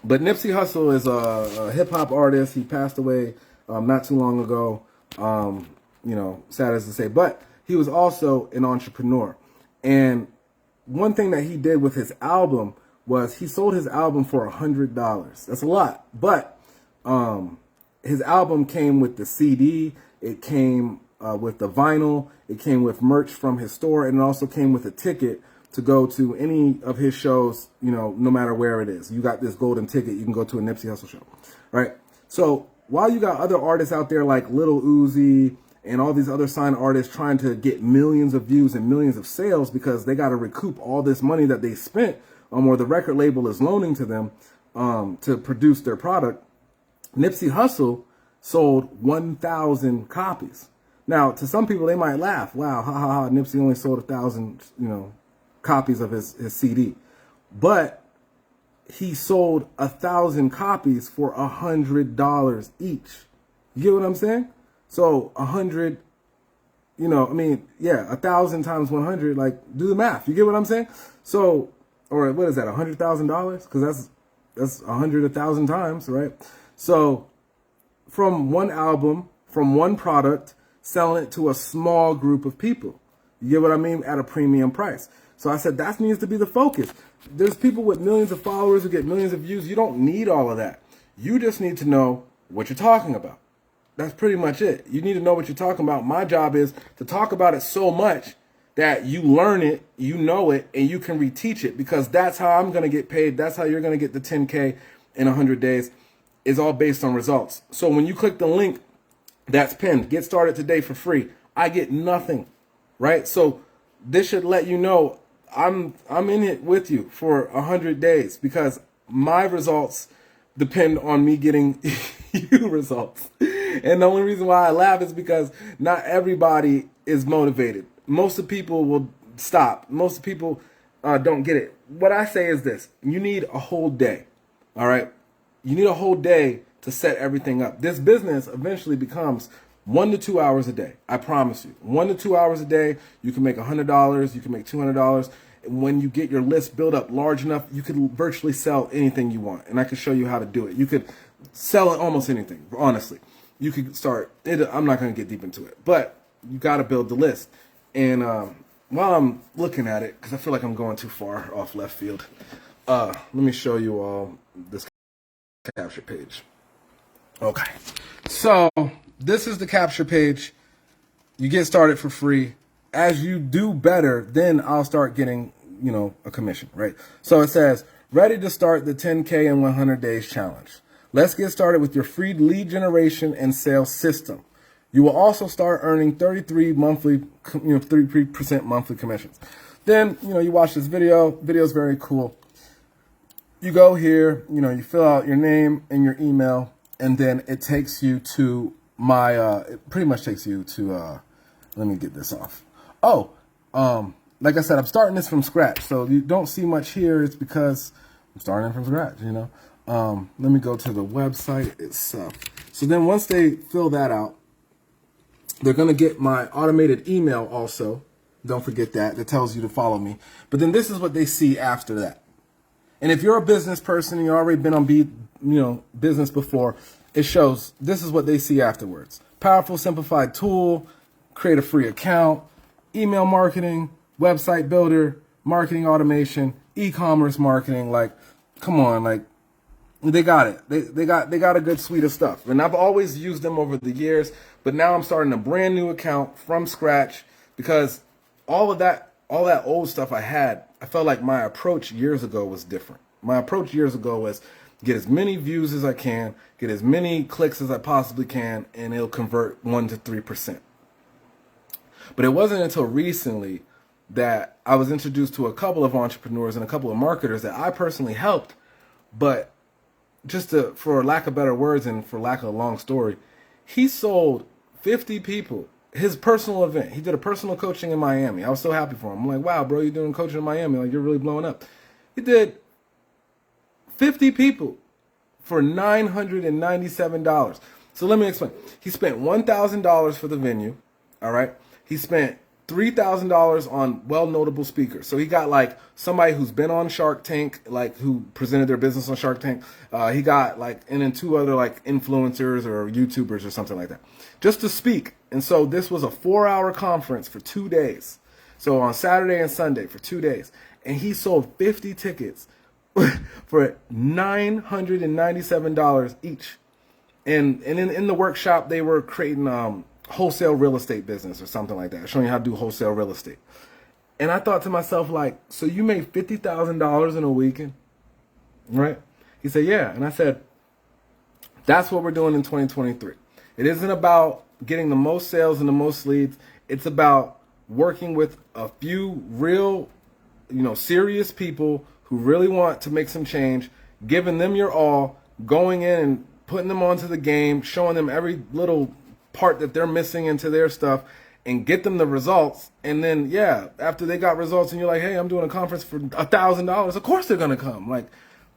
But Nipsey Hussle is a hip-hop artist. He passed away not too long ago, you know, sad as to say. But he was also an entrepreneur. And one thing that he did with his album was he sold his album for $100. That's a lot. But his album came with the CD. It came with the vinyl. It came with merch from his store. And it also came with a ticket to go to any of his shows, you know, no matter where it is. You got this golden ticket, you can go to a Nipsey Hussle show, right? So while you got other artists out there like Lil Uzi and all these other signed artists trying to get millions of views and millions of sales because they got to recoup all this money that they spent or the record label is loaning to them to produce their product, Nipsey Hussle sold 1,000 copies. Now, to some people, they might laugh. Wow, ha ha ha, Nipsey only sold 1,000, you know, copies of his CD. But he sold 1,000 copies for $100 each. You get what I'm saying? So 100, you know, I mean, yeah, 1,000 times 100, like, do the math. You get what I'm saying? So, or what is that, $100,000? Because that's 100,000 times, right? So from one album, from one product, selling it to a small group of people. You get what I mean? At a premium price. So I said, that needs to be the focus. There's people with millions of followers who get millions of views. You don't need all of that. You just need to know what you're talking about. That's pretty much it. You need to know what you're talking about. My job is to talk about it so much that you learn it, you know it, and you can reteach it, because that's how I'm going to get paid. That's how you're going to get the 10K in 100 days. It's all based on results. So when you click the link that's pinned, get started today for free, I get nothing, right? So this should let you know I'm in it with you for 100 days, because my results depend on me getting you results. And the only reason why I laugh is because not everybody is motivated. Most of the people will stop. Most of the people don't get it. What I say is this: you need a whole day. All right? You need a whole day to set everything up. This business eventually becomes 1 to 2 hours a day. I promise you. 1 to 2 hours a day, you can make $100, you can make $200. When you get your list built up large enough, you can virtually sell anything you want. And I can show you how to do it. You could sell almost anything, honestly. You could start, I'm not going to get deep into it, but you got to build the list. And while I'm looking at it, because I feel like I'm going too far off left field, let me show you all this capture page. Okay, so this is the capture page. You get started for free. As you do better, then I'll start getting, a commission, right? So it says, ready to start the 10K in 100 days challenge. Let's get started with your free lead generation and sales system. You will also start earning 33% monthly commissions. Then, you watch this video. Video's very cool. You go here, you fill out your name and your email, and then it takes you to my, it pretty much takes you to, let me get this off. Like I said, I'm starting this from scratch. So you don't see much here. It's because I'm starting from scratch, Let me go to the website itself. So then once they fill that out, they're going to get my automated email also. Don't forget that. That tells you to follow me. But then this is what they see after that. And if you're a business person and you've already been on business before, it shows this is what they see afterwards. Powerful, simplified tool, create a free account, email marketing, website builder, marketing automation, e-commerce marketing. Like, come on, like, they got it. They got a good suite of stuff. And I've always used them over the years, but now I'm starting a brand new account from scratch, because all that old stuff I had, I felt like my approach years ago was different. My approach years ago was get as many views as I can, get as many clicks as I possibly can, and it'll convert 1 to 3%. But it wasn't until recently that I was introduced to a couple of entrepreneurs and a couple of marketers that I personally helped. But for lack of better words and for lack of a long story, he sold 50 people his personal event. He did a personal coaching in Miami. I was so happy for him. I'm like, wow, bro, you're doing coaching in Miami. Like, you're really blowing up. He did 50 people for $997. So let me explain. He spent $1,000 for the venue. All right. He spent $3,000 on well-notable speakers. So he got like somebody who's been on Shark Tank, like who presented their business on Shark Tank. He got and then 2 other like influencers or YouTubers or something like that, just to speak. And so this was a 4-hour conference for 2 days. So on Saturday and Sunday for 2 days, and he sold 50 tickets for $997 each. And in the workshop, they were creating wholesale real estate business or something like that, showing you how to do wholesale real estate. And I thought to myself, like, so you made $50,000 in a weekend, right? He said, yeah. And I said, that's what we're doing in 2023. It isn't about getting the most sales and the most leads. It's about working with a few real, serious people who really want to make some change, giving them your all, going in and putting them onto the game, showing them every little part that they're missing into their stuff, and get them the results. And then, yeah, after they got results and you're like, hey, I'm doing a conference for $1,000, of course they're going to come. Like,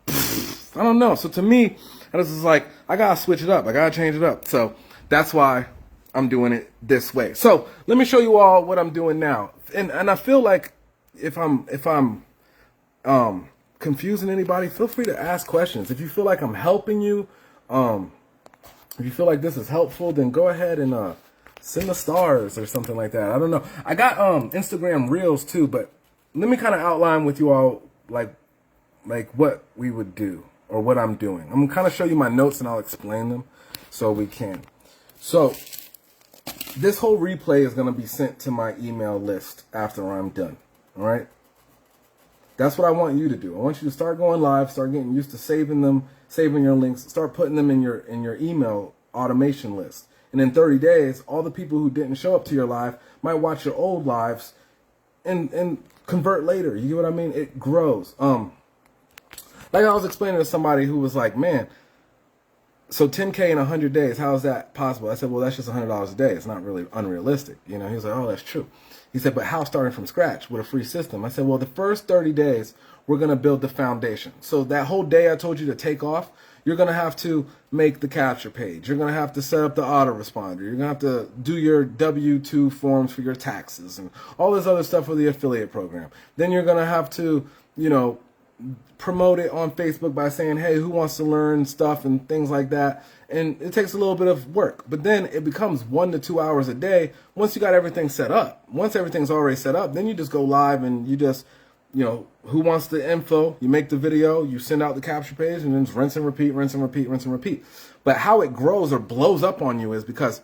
I don't know. So to me, I was just like, I got to switch it up. I got to change it up. So that's why I'm doing it this way. So let me show you all what I'm doing now. And I feel like if I'm confusing anybody, feel free to ask questions. If you feel like I'm helping you, if you feel like this is helpful, then go ahead and send the stars or something like that. I don't know. I got Instagram Reels too, but let me kind of outline with you all like what we would do or what I'm doing. I'm gonna kind of show you my notes and I'll explain them so we can. So this whole replay is gonna be sent to my email list after I'm done. All right. That's what I want you to do. I want you to start going live, start getting used to saving them, saving your links, start putting them in your email automation list. And in 30 days, all the people who didn't show up to your live might watch your old lives and convert later. You get what I mean? It grows. Like I was explaining to somebody who was like, man, so 10K in 100 days, how is that possible? I said, well, that's just $100 a day. It's not really unrealistic. You know, he was like, oh, that's true. He said, but how starting from scratch with a free system? I said, well, the first 30 days, we're going to build the foundation. So that whole day I told you to take off, you're going to have to make the capture page. You're going to have to set up the autoresponder. You're going to have to do your W-2 forms for your taxes and all this other stuff for the affiliate program. Then you're going to have to, you know, promote it on Facebook by saying, hey, who wants to learn stuff and things like that. And it takes a little bit of work, but then it becomes 1 to 2 hours a day once you got everything set up. Once everything's already set up, then you just go live and you just, you know, who wants the info, you make the video, you send out the capture page, and then just rinse and repeat, rinse and repeat, rinse and repeat. But how it grows or blows up on you is because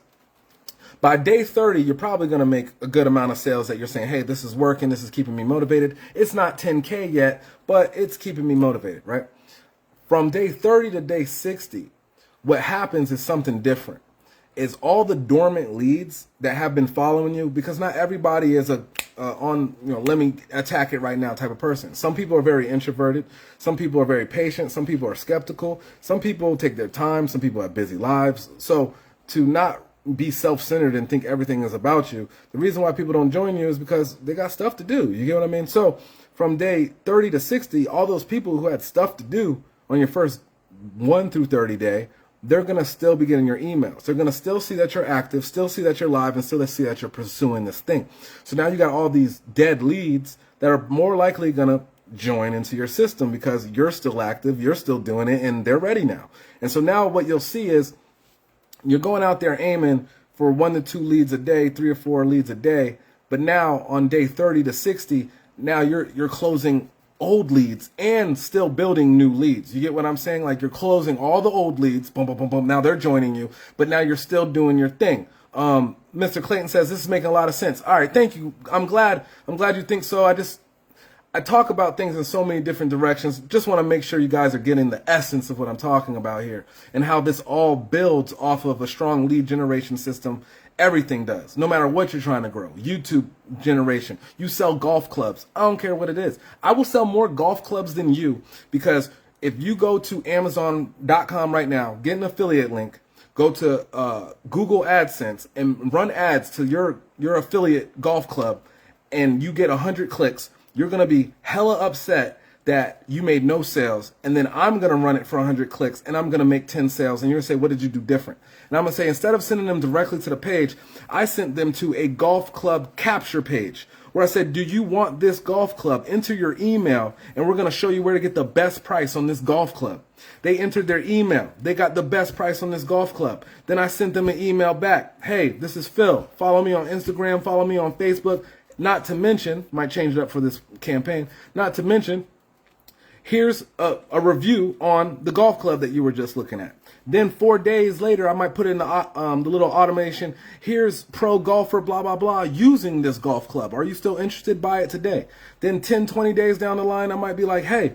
by day 30, you're probably going to make a good amount of sales that you're saying, hey, this is working, this is keeping me motivated. It's not 10K yet, but it's keeping me motivated, right? From day 30 to day 60, what happens is something different. Is all the dormant leads that have been following you, because not everybody is a let me attack it right now type of person. Some people are very introverted. Some people are very patient. Some people are skeptical. Some people take their time. Some people have busy lives. So to not be self-centered and think everything is about you, the reason why people don't join you is because they got stuff to do. You get what I mean? So from day 30 to 60, all those people who had stuff to do on your first 1 through 30 day, they're going to still be getting your emails. They're going to still see that you're active, still see that you're live, and still see that you're pursuing this thing. So now you got all these dead leads that are more likely going to join into your system because you're still active, you're still doing it, and they're ready now. And so now what you'll see is you're going out there aiming for 1 to 2 leads a day, 3 or 4 leads a day. But now on day 30 to 60, now you're closing old leads and still building new leads. You get what I'm saying? Like you're closing all the old leads, boom, boom, boom, boom. Now they're joining you, but now you're still doing your thing. Mr. Clayton says this is making a lot of sense. All right, thank you. I'm glad you think so. I talk about things in so many different directions. Just want to make sure you guys are getting the essence of what I'm talking about here and how this all builds off of a strong lead generation system. Everything does, no matter what you're trying to grow. YouTube generation, you sell golf clubs. I don't care what it is. I will sell more golf clubs than you, because if you go to Amazon.com right now, get an affiliate link, go to Google AdSense and run ads to your affiliate golf club, and you get 100 clicks, you're going to be hella upset that you made no sales, and then I'm going to run it for 100 clicks, and I'm going to make 10 sales, and you're going to say, what did you do different? And I'm going to say, instead of sending them directly to the page, I sent them to a golf club capture page, where I said, do you want this golf club? Enter your email, and we're going to show you where to get the best price on this golf club. They entered their email. They got the best price on this golf club. Then I sent them an email back. Hey, this is Phil. Follow me on Instagram. Follow me on Facebook. Not to mention, might change it up for this campaign, not to mention, here's a review on the golf club that you were just looking at. Then 4 days later, I might put in the little automation. Here's pro golfer, blah, blah, blah, using this golf club. Are you still interested? Buy it today. Then 10, 20 days down the line, I might be like, hey,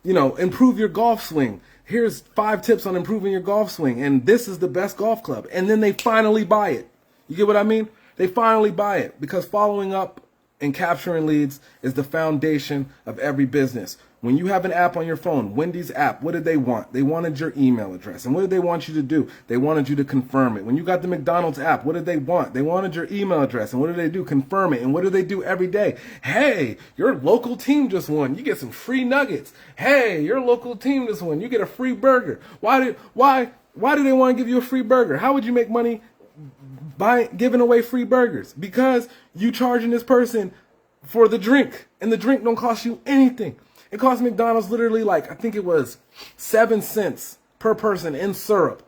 you know, improve your golf swing. Here's 5 tips on improving your golf swing. And this is the best golf club. And then they finally buy it. You get what I mean? They finally buy it, because following up and capturing leads is the foundation of every business. When you have an app on your phone, Wendy's app, what did they want? They wanted your email address. And what did they want you to do? They wanted you to confirm it. When you got the McDonald's app, what did they want? They wanted your email address. And what did they do? Confirm it. And what do they do every day? Hey, your local team just won. You get some free nuggets. Hey, your local team just won. You get a free burger. Why do they want to give you a free burger? How would you make money by giving away free burgers? Because you charging this person for the drink, and the drink don't cost you anything. It costs McDonald's literally, like, I think it was 7 cents per person in syrup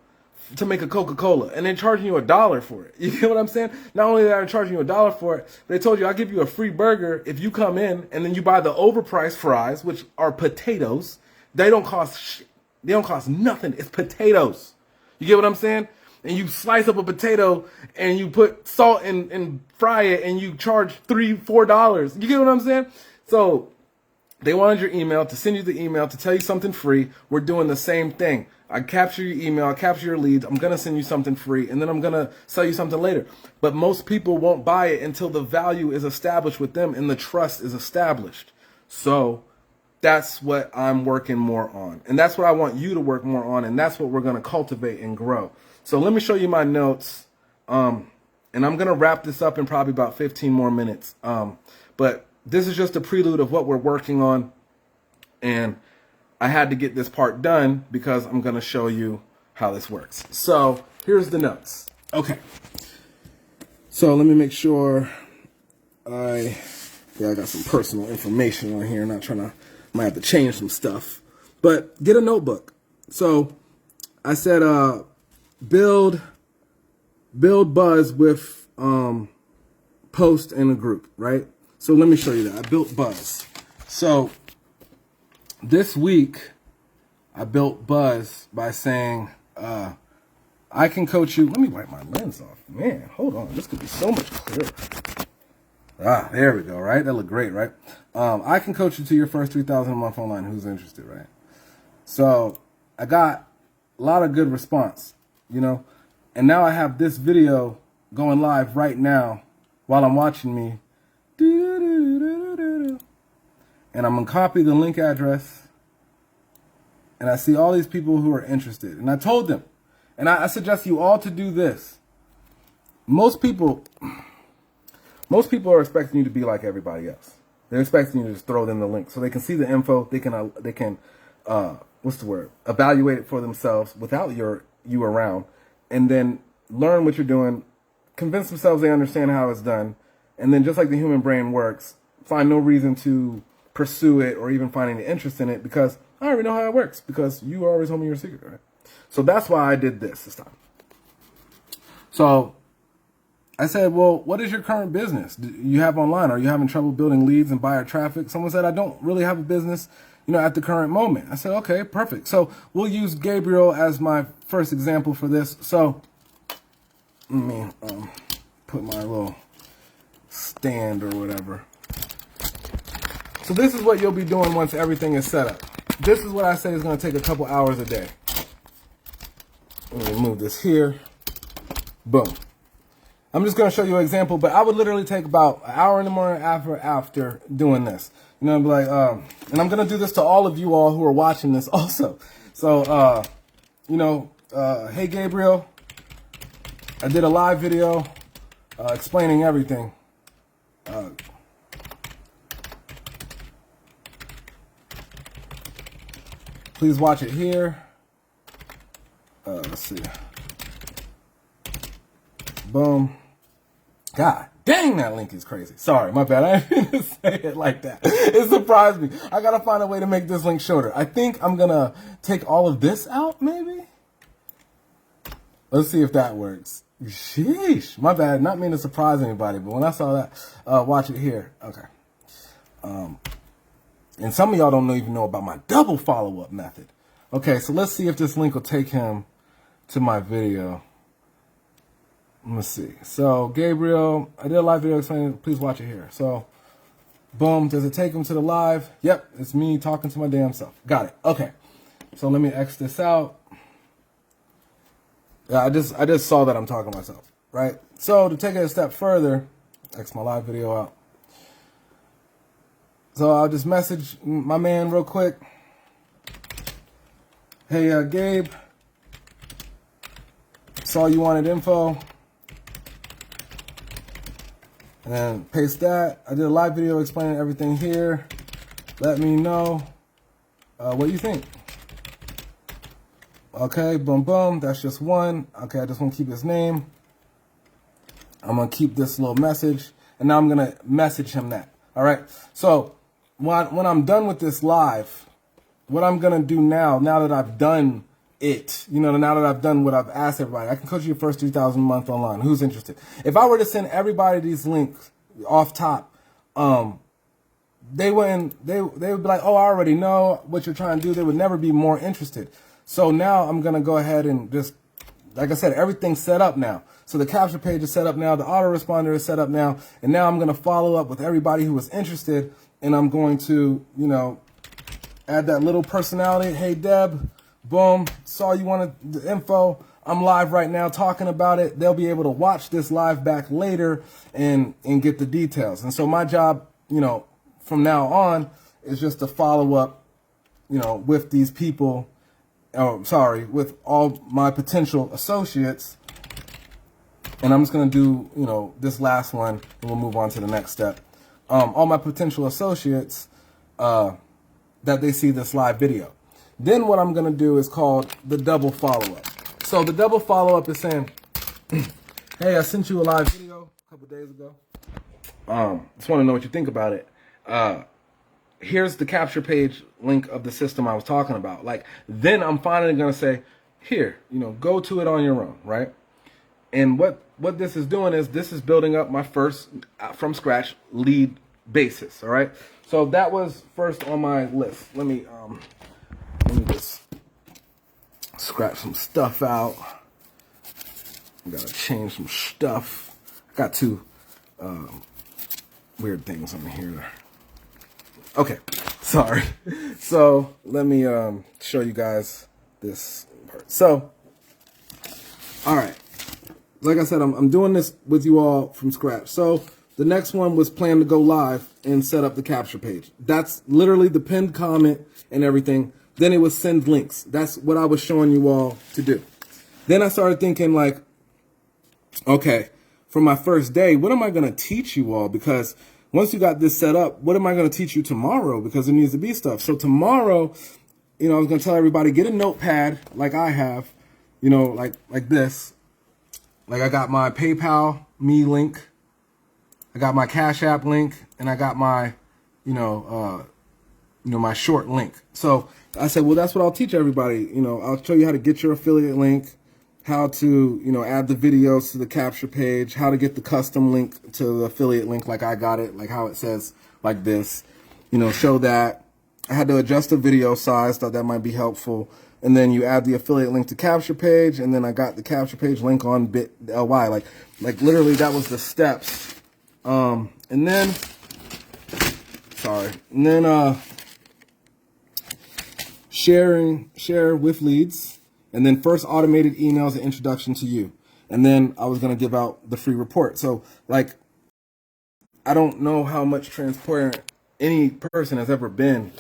to make a Coca-Cola, and they're charging you $1 for it. You get what I'm saying? Not only are they charging you $1 for it, but they told you, I'll give you a free burger if you come in and then you buy the overpriced fries, which are potatoes. They don't cost shit. They don't cost nothing. It's potatoes. You get what I'm saying? And you slice up a potato and you put salt and fry it and you charge $3, $4. You get what I'm saying? So they wanted your email, to send you the email, to tell you something free. We're doing the same thing. I capture your email, I capture your leads, I'm going to send you something free, and then I'm going to sell you something later. But most people won't buy it until the value is established with them and the trust is established. So that's what I'm working more on. And that's what I want you to work more on, and that's what we're going to cultivate and grow. So let me show you my notes, and I'm going to wrap this up in probably about 15 more minutes. But this is just a prelude of what we're working on, and I had to get this part done because I'm going to show you how this works. So here's the notes. Okay. So let me make sure I got some personal information on here. Not trying to, might have to change some stuff, but get a notebook. So I said, build buzz with, post in a group, right? So let me show you that. I built buzz. So this week, I built buzz by saying, I can coach you. Let me wipe my lens off. Man, hold on. This could be so much clearer. Ah, there we go, right? That looked great, right? I can coach you to your first 3,000 a month online. Who's interested, right? So I got a lot of good response, you know? And now I have this video going live right now while I'm watching me. And I'm going to copy the link address. And I see all these people who are interested. And I told them, and I suggest you all to do this. Most people are expecting you to be like everybody else. They're expecting you to just throw them the link so they can see the info. They can evaluate it for themselves without you around, and then learn what you're doing, convince themselves they understand how it's done, and then just like the human brain works, find no reason to pursue it or even find any interest in it because I already know how it works because you always told me your secret, right? So that's why I did this time. So I said, well, what is your current business do you have online? Are you having trouble building leads and buyer traffic? Someone said, I don't really have a business, at the current moment. I said, okay, perfect. So we'll use Gabriel as my first example for this. So let me put my little stand or whatever. So this is what you'll be doing once everything is set up. This is what I say is going to take a couple hours a day. Let me move this here. Boom. I'm just going to show you an example, but I would literally take about an hour in the morning after doing this. I'd be like, and I'm going to do this to all of you all who are watching this also. So, hey, Gabriel, I did a live video explaining everything. Please watch it here. Let's see. Boom. God dang, that link is crazy. Sorry, my bad. I didn't mean to say it like that. It surprised me. I gotta find a way to make this link shorter. I think I'm gonna take all of this out, maybe? Let's see if that works. Sheesh. My bad. Not mean to surprise anybody, but when I saw that, watch it here. Okay. And some of y'all don't even know about my double follow-up method. Okay, so let's see if this link will take him to my video. Let's see. So, Gabriel, I did a live video explaining, please watch it here. So, boom, does it take him to the live? Yep, it's me talking to my damn self. Got it. Okay. So let me X this out. Yeah, I just saw that I'm talking to myself, right? So to take it a step further, X my live video out. So I'll just message my man real quick. Hey, Gabe, saw you wanted info. And then paste that. I did a live video explaining everything here. Let me know what you think. Okay, boom, boom. That's just one. Okay, I just want to keep his name. I'm going to keep this little message. And now I'm going to message him that. All right. So when I'm done with this live, what I'm going to do now that I've done it. You know, now that I've done what I've asked everybody, I can coach you your first 3,000 a month online. Who's interested? If I were to send everybody these links off top, they would be like, oh, I already know what you're trying to do. They would never be more interested. So now I'm going to go ahead and just, like I said, everything's set up now. So the capture page is set up now. The autoresponder is set up now. And now I'm going to follow up with everybody who was interested. And I'm going to, you know, add that little personality. Hey, Deb, boom, saw you wanted the info. I'm live right now talking about it. They'll be able to watch this live back later and get the details. And so my job, you know, from now on is just to follow up, you know, with these people, with all my potential associates. And I'm just going to do, you know, this last one and we'll move on to the next step. All my potential associates, that they see this live video. Then what I'm going to do is called the double follow-up. So the double follow-up is saying, hey, I sent you a live video a couple days ago. Just want to know what you think about it. Here's the capture page link of the system I was talking about. Like, then I'm finally going to say, here, you know, go to it on your own, right? And what this is doing is this is building up my first from scratch lead basis, all right? So that was first on my list. Let me just scratch some stuff out. I gotta change some stuff. Got two weird things on here. Okay, sorry. So let me show you guys this part. So, all right. Like I said, I'm doing this with you all from scratch. So the next one was plan to go live and set up the capture page. That's literally the pinned comment and everything. Then it was send links. That's what I was showing you all to do. Then I started thinking like, okay, for my first day, what am I going to teach you all? Because once you got this set up, what am I going to teach you tomorrow? Because there needs to be stuff. So tomorrow, you know, I was going to tell everybody, get a notepad like I have, you know, like this. Like I got my PayPal me link, I got my Cash App link, and I got my, my short link. So I said, well, that's what I'll teach everybody. You know, I'll show you how to get your affiliate link, how to, you know, add the videos to the capture page, how to get the custom link to the affiliate link like I got it, like how it says like this, you know, show that. I had to adjust the video size, thought that might be helpful. And then you add the affiliate link to capture page, and then I got the capture page link on bit.ly. Like literally that was the steps. And then share with leads, and then first automated emails and introduction to you. And then I was going to give out the free report. So like, I don't know how much transparent any person has ever been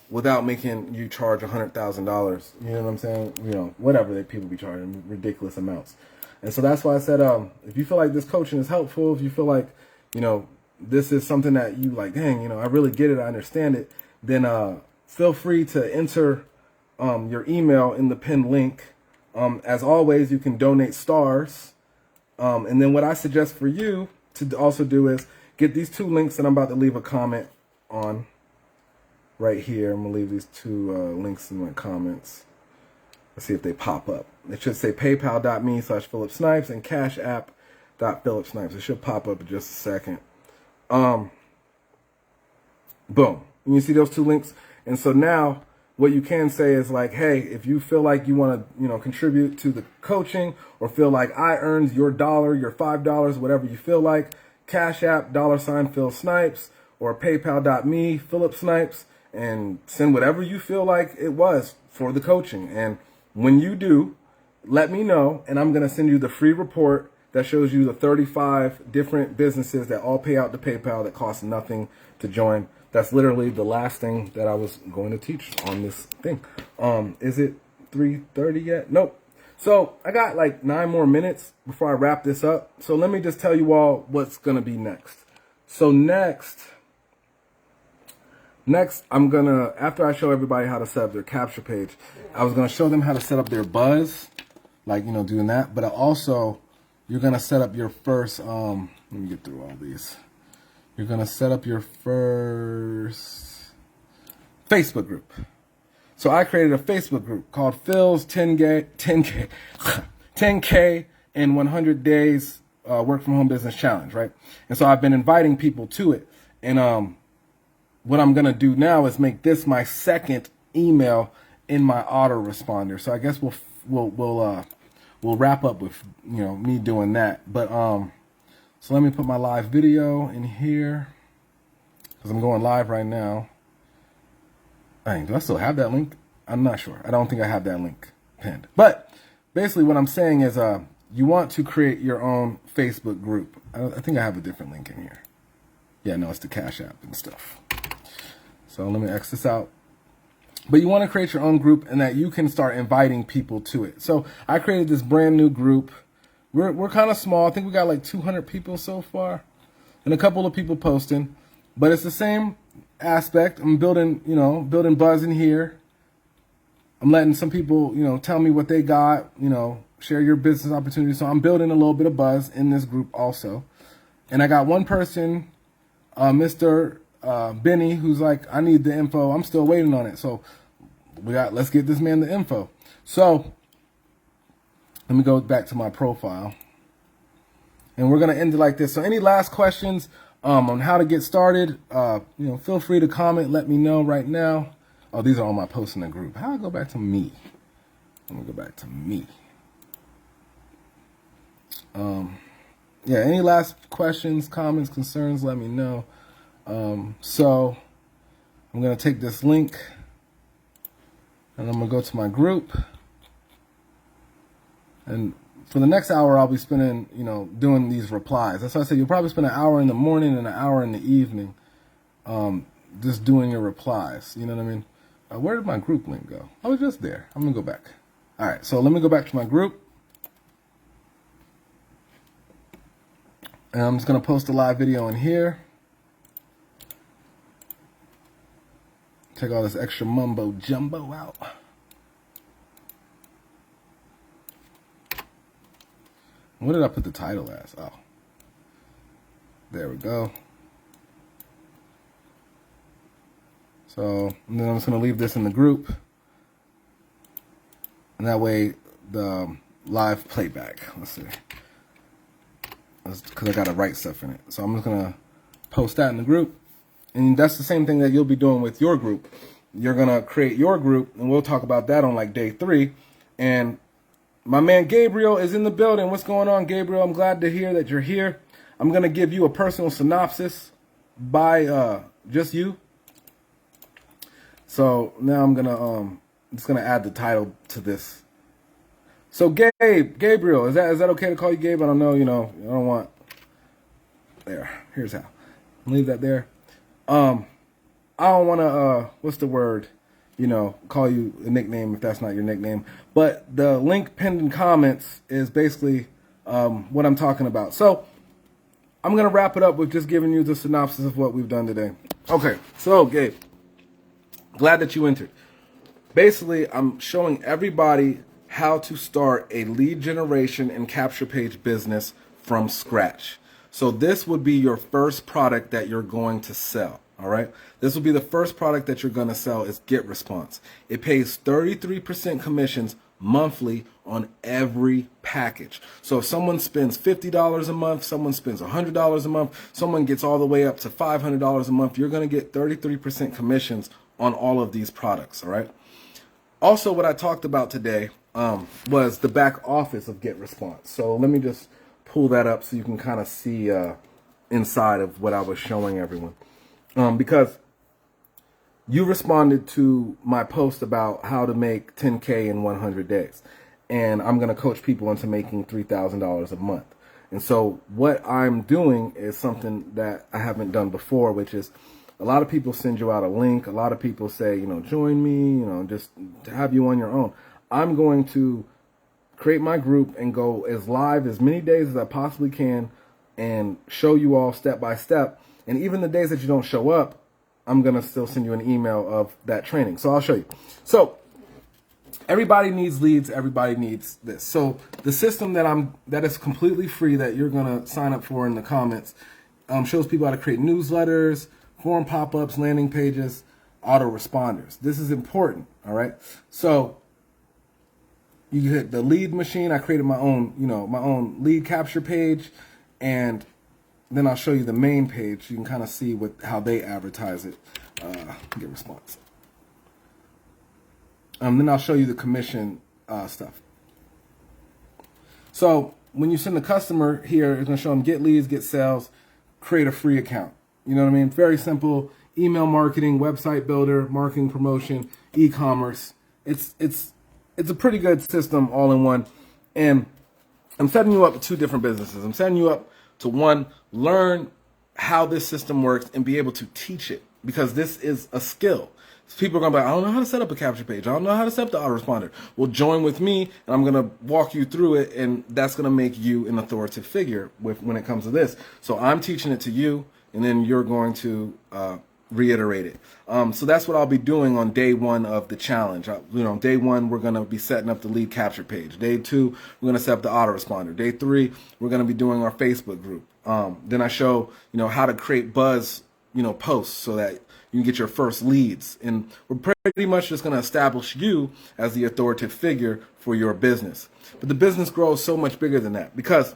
without making you charge $100,000. You know what I'm saying? You know, whatever they people be charging, ridiculous amounts. And so that's why I said, if you feel like this coaching is helpful, if you feel like, you know, this is something that you like, dang, you know, I really get it, I understand it, then feel free to enter your email in the pinned link. As always, you can donate stars. And then what I suggest for you to also do is get these two links that I'm about to leave a comment on right here. I'm going to leave these two links in my comments. Let's see if they pop up. It should say paypal.me/PhilipSnipes and cashapp.PhilipSnipes. It should pop up in just a second. Boom. And you see those two links? And so now what you can say is like, hey, if you feel like you want to, you know, contribute to the coaching, or feel like I earned your $1, your $5, whatever you feel like, Cash App $Phil Snipes, or paypal.me Philip Snipes, and send whatever you feel like it was for the coaching. And when you do, let me know, and I'm going to send you the free report that shows you the 35 different businesses that all pay out to PayPal that cost nothing to join. That's literally the last thing that I was going to teach on this thing. Is it 3:30 yet? Nope. So I got like 9 more minutes before I wrap this up. So let me just tell you all what's going to be next. So next, I'm going to, after I show everybody how to set up their capture page, I was going to show them how to set up their buzz, like, you know, doing that. But also, you're going to set up your first, let me get through all these. You're going to set up your first Facebook group. So I created a Facebook group called Phil's 10K in 100 Days Work From Home Business Challenge, right? And so I've been inviting people to it. And what I'm going to do now is make this my second email in my autoresponder. So I guess we'll wrap up with, you know, me doing that. But so let me put my live video in here because I'm going live right now. Dang, do I still have that link? I'm not sure. I don't think I have that link pinned. But basically what I'm saying is you want to create your own Facebook group. I think I have a different link in here. Yeah, no, it's the Cash App and stuff. So let me X this out. But you want to create your own group and that you can start inviting people to it. So I created this brand new group. We're kind of small. I think we got like 200 people so far and a couple of people posting. But it's the same aspect. I'm building, you know, building buzz in here. I'm letting some people, you know, tell me what they got, you know, share your business opportunities. So I'm building a little bit of buzz in this group also. And I got one person, Mr. Benny, who's like, I need the info. I'm still waiting on it. So let's get this man the info. So let me go back to my profile. And we're going to end it like this. So any last questions on how to get started, you know, feel free to comment. Let me know right now. Oh, these are all my posts in the group. How do I go back to me? Let me go back to me. Yeah, any last questions, comments, concerns, let me know. So I'm going to take this link and I'm going to go to my group. And for the next hour, I'll be spending, you know, doing these replies. That's why I said you'll probably spend an hour in the morning and an hour in the evening just doing your replies. You know what I mean? Where did my group link go? I was just there. I'm going to go back. All right, so let me go back to my group. And I'm just going to post a live video in here. Take all this extra mumbo jumbo out. What did I put the title as? Oh, there we go. So and then I'm just going to leave this in the group. And that way the live playback, let's see. Because I got to write stuff in it. So I'm just going to post that in the group. And that's the same thing that you'll be doing with your group. You're going to create your group, and we'll talk about that on like day 3. And my man Gabriel is in the building. What's going on, Gabriel? I'm glad to hear that you're here. I'm going to give you a personal synopsis by just you. So now I'm going to just going to add the title to this. So Gabriel, is that okay to call you Gabe? I don't know, you know, I don't want. There, here's how. Leave that there. I don't want to, what's the word? You know, call you a nickname if that's not your nickname. But the link pinned in comments is basically what I'm talking about. So I'm going to wrap it up with just giving you the synopsis of what we've done today. Okay, so Gabe, glad that you entered. Basically, I'm showing everybody how to start a lead generation and capture page business from scratch. So this would be your first product that you're going to sell. All right. This will be the first product that you're going to sell is GetResponse. It pays 33% commissions monthly on every package. So if someone spends $50 a month, someone spends $100 a month, someone gets all the way up to $500 a month, you're going to get 33% commissions on all of these products. All right. Also, what I talked about today was the back office of GetResponse. So let me just pull that up so you can kind of see inside of what I was showing everyone. Because you responded to my post about how to make 10K in 100 days. And I'm going to coach people into making $3,000 a month. And so what I'm doing is something that I haven't done before, which is a lot of people send you out a link. A lot of people say, you know, join me, you know, just to have you on your own. I'm going to create my group and go as live as many days as I possibly can and show you all step by step. And even the days that you don't show up, I'm going to still send you an email of that training. So I'll show you. So everybody needs leads. Everybody needs this. So the system that is completely free that you're going to sign up for in the comments shows people how to create newsletters, form pop-ups, landing pages, autoresponders. This is important, all right? So you hit the lead machine. I created my own, my own lead capture page, and then I'll show you the main page. You can kind of see how they advertise it. Get response. Then I'll show you the commission stuff. So when you send the customer here, it's going to show them get leads, get sales, create a free account. You know what I mean? Very simple. Email marketing, website builder, marketing promotion, e-commerce. It's a pretty good system all in one. And I'm setting you up with two different businesses. I'm setting you up to, one, learn how this system works and be able to teach it, because this is a skill. So people are going to be like, I don't know how to set up a capture page. I don't know how to set up the autoresponder. Well, join with me, and I'm going to walk you through it, and that's going to make you an authoritative figure when it comes to this. So I'm teaching it to you, and then you're going to reiterate it. So that's what I'll be doing on day one of the challenge. Day one, we're going to be setting up the lead capture page. Day two, we're going to set up the autoresponder. Day three, we're going to be doing our Facebook group. Then I show, how to create buzz, posts so that you can get your first leads. And we're pretty much just going to establish you as the authoritative figure for your business. But the business grows so much bigger than that, because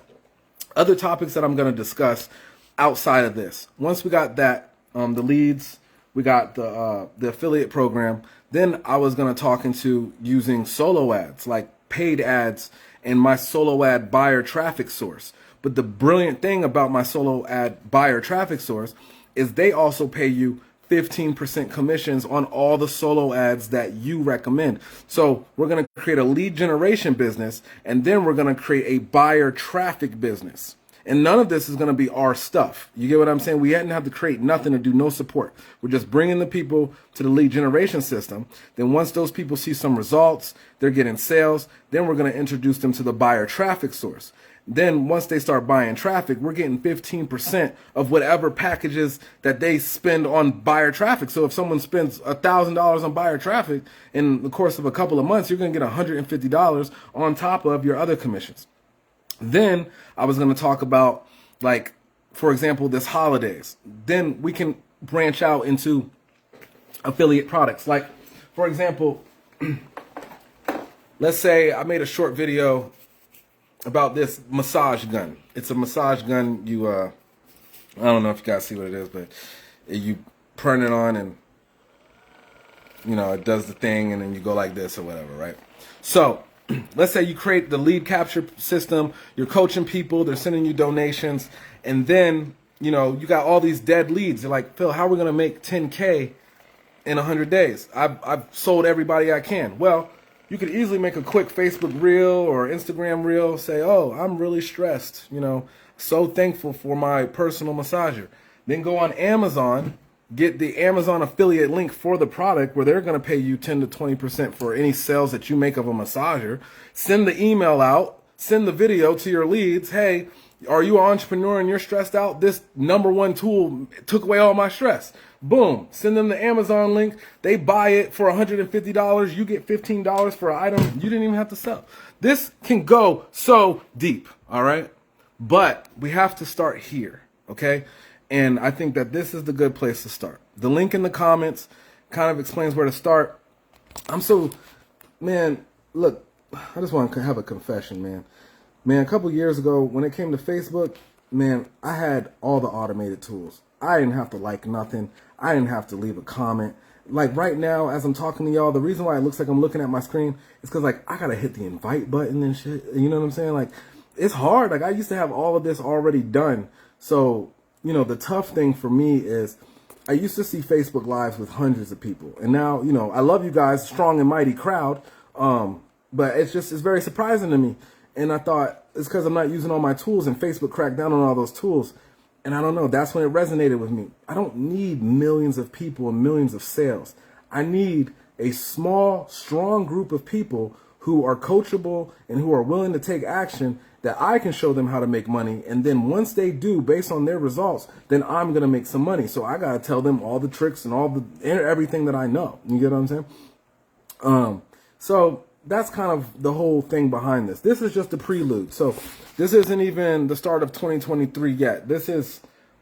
other topics that I'm going to discuss outside of this, once we got that, the leads, we got the affiliate program, then I was going to talk into using solo ads, like paid ads, and my solo ad buyer traffic source. But the brilliant thing about my solo ad buyer traffic source is they also pay you 15% commissions on all the solo ads that you recommend. So we're going to create a lead generation business, and then we're going to create a buyer traffic business. And none of this is going to be our stuff. You get what I'm saying? We hadn't have to create nothing or do no support. We're just bringing the people to the lead generation system. Then once those people see some results, they're getting sales, then we're going to introduce them to the buyer traffic source. Then once they start buying traffic, we're getting 15% of whatever packages that they spend on buyer traffic. So if someone spends $1,000 on buyer traffic in the course of a couple of months, you're going to get $150 on top of your other commissions. Then I was going to talk about, like, for example, this holidays. Then we can branch out into affiliate products. Like, for example, let's say I made a short video about this massage gun. It's a massage gun. I don't know if you guys see what it is, but you turn it on and, it does the thing, and then you go like this or whatever, right? So let's say you create the lead capture system. You're coaching people. They're sending you donations. And then, you got all these dead leads. They're like, Phil, how are we going to make 10K in 100 days? I've sold everybody I can. Well, you could easily make a quick Facebook reel or Instagram reel, say, oh, I'm really stressed, so thankful for my personal massager. Then go on Amazon, get the Amazon affiliate link for the product where they're going to pay you 10 to 20% for any sales that you make of a massager. Send the email out, send the video to your leads. Hey, are you an entrepreneur and you're stressed out? This #1 tool took away all my stress. Boom. Send them the Amazon link. They buy it for $150. You get $15 for an item you didn't even have to sell. This can go so deep, all right? But we have to start here, okay? And I think that this is the good place to start. The link in the comments kind of explains where to start. Man, look, I just want to have a confession, man. Man, a couple years ago, when it came to Facebook, man, I had all the automated tools. I didn't have to like nothing. I didn't have to leave a comment. Like right now, as I'm talking to y'all, the reason why it looks like I'm looking at my screen is because, like, I got to hit the invite button and shit. You know what I'm saying? Like, it's hard. Like, I used to have all of this already done. So, the tough thing for me is I used to see Facebook Lives with hundreds of people. And now, I love you guys, strong and mighty crowd. But it's very surprising to me. And I thought it's because I'm not using all my tools, and Facebook cracked down on all those tools. And I don't know, that's when it resonated with me. I don't need millions of people and millions of sales. I need a small, strong group of people who are coachable and who are willing to take action, that I can show them how to make money. And then once they do, based on their results, then I'm going to make some money. So I got to tell them all the tricks and everything that I know. You get what I'm saying? So that's kind of the whole thing behind this. This is just a prelude. So this isn't even the start of 2023 yet. This is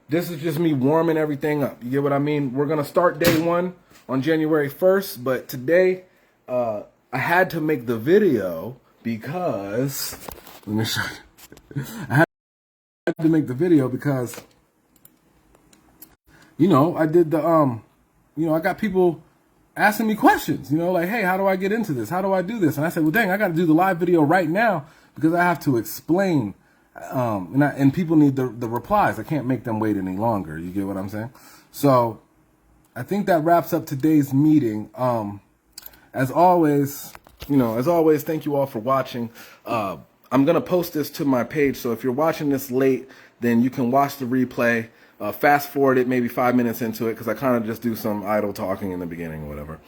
this is just me warming everything up. You get what I mean? We're going to start day one on January 1st, but today I had to make the video because, let me show you. I had to make the video because, you know, I did the, you know, I got people asking me questions, you know, like, hey, how do I get into this? How do I do this? And I said, well, dang, I got to do the live video right now because I have to explain, and people need the replies. I can't make them wait any longer. You get what I'm saying? So I think that wraps up today's meeting. As always, thank you all for watching. I'm going to post this to my page. So if you're watching this late, then you can watch the replay. Fast forward it maybe 5 minutes into it because I kind of just do some idle talking in the beginning or whatever.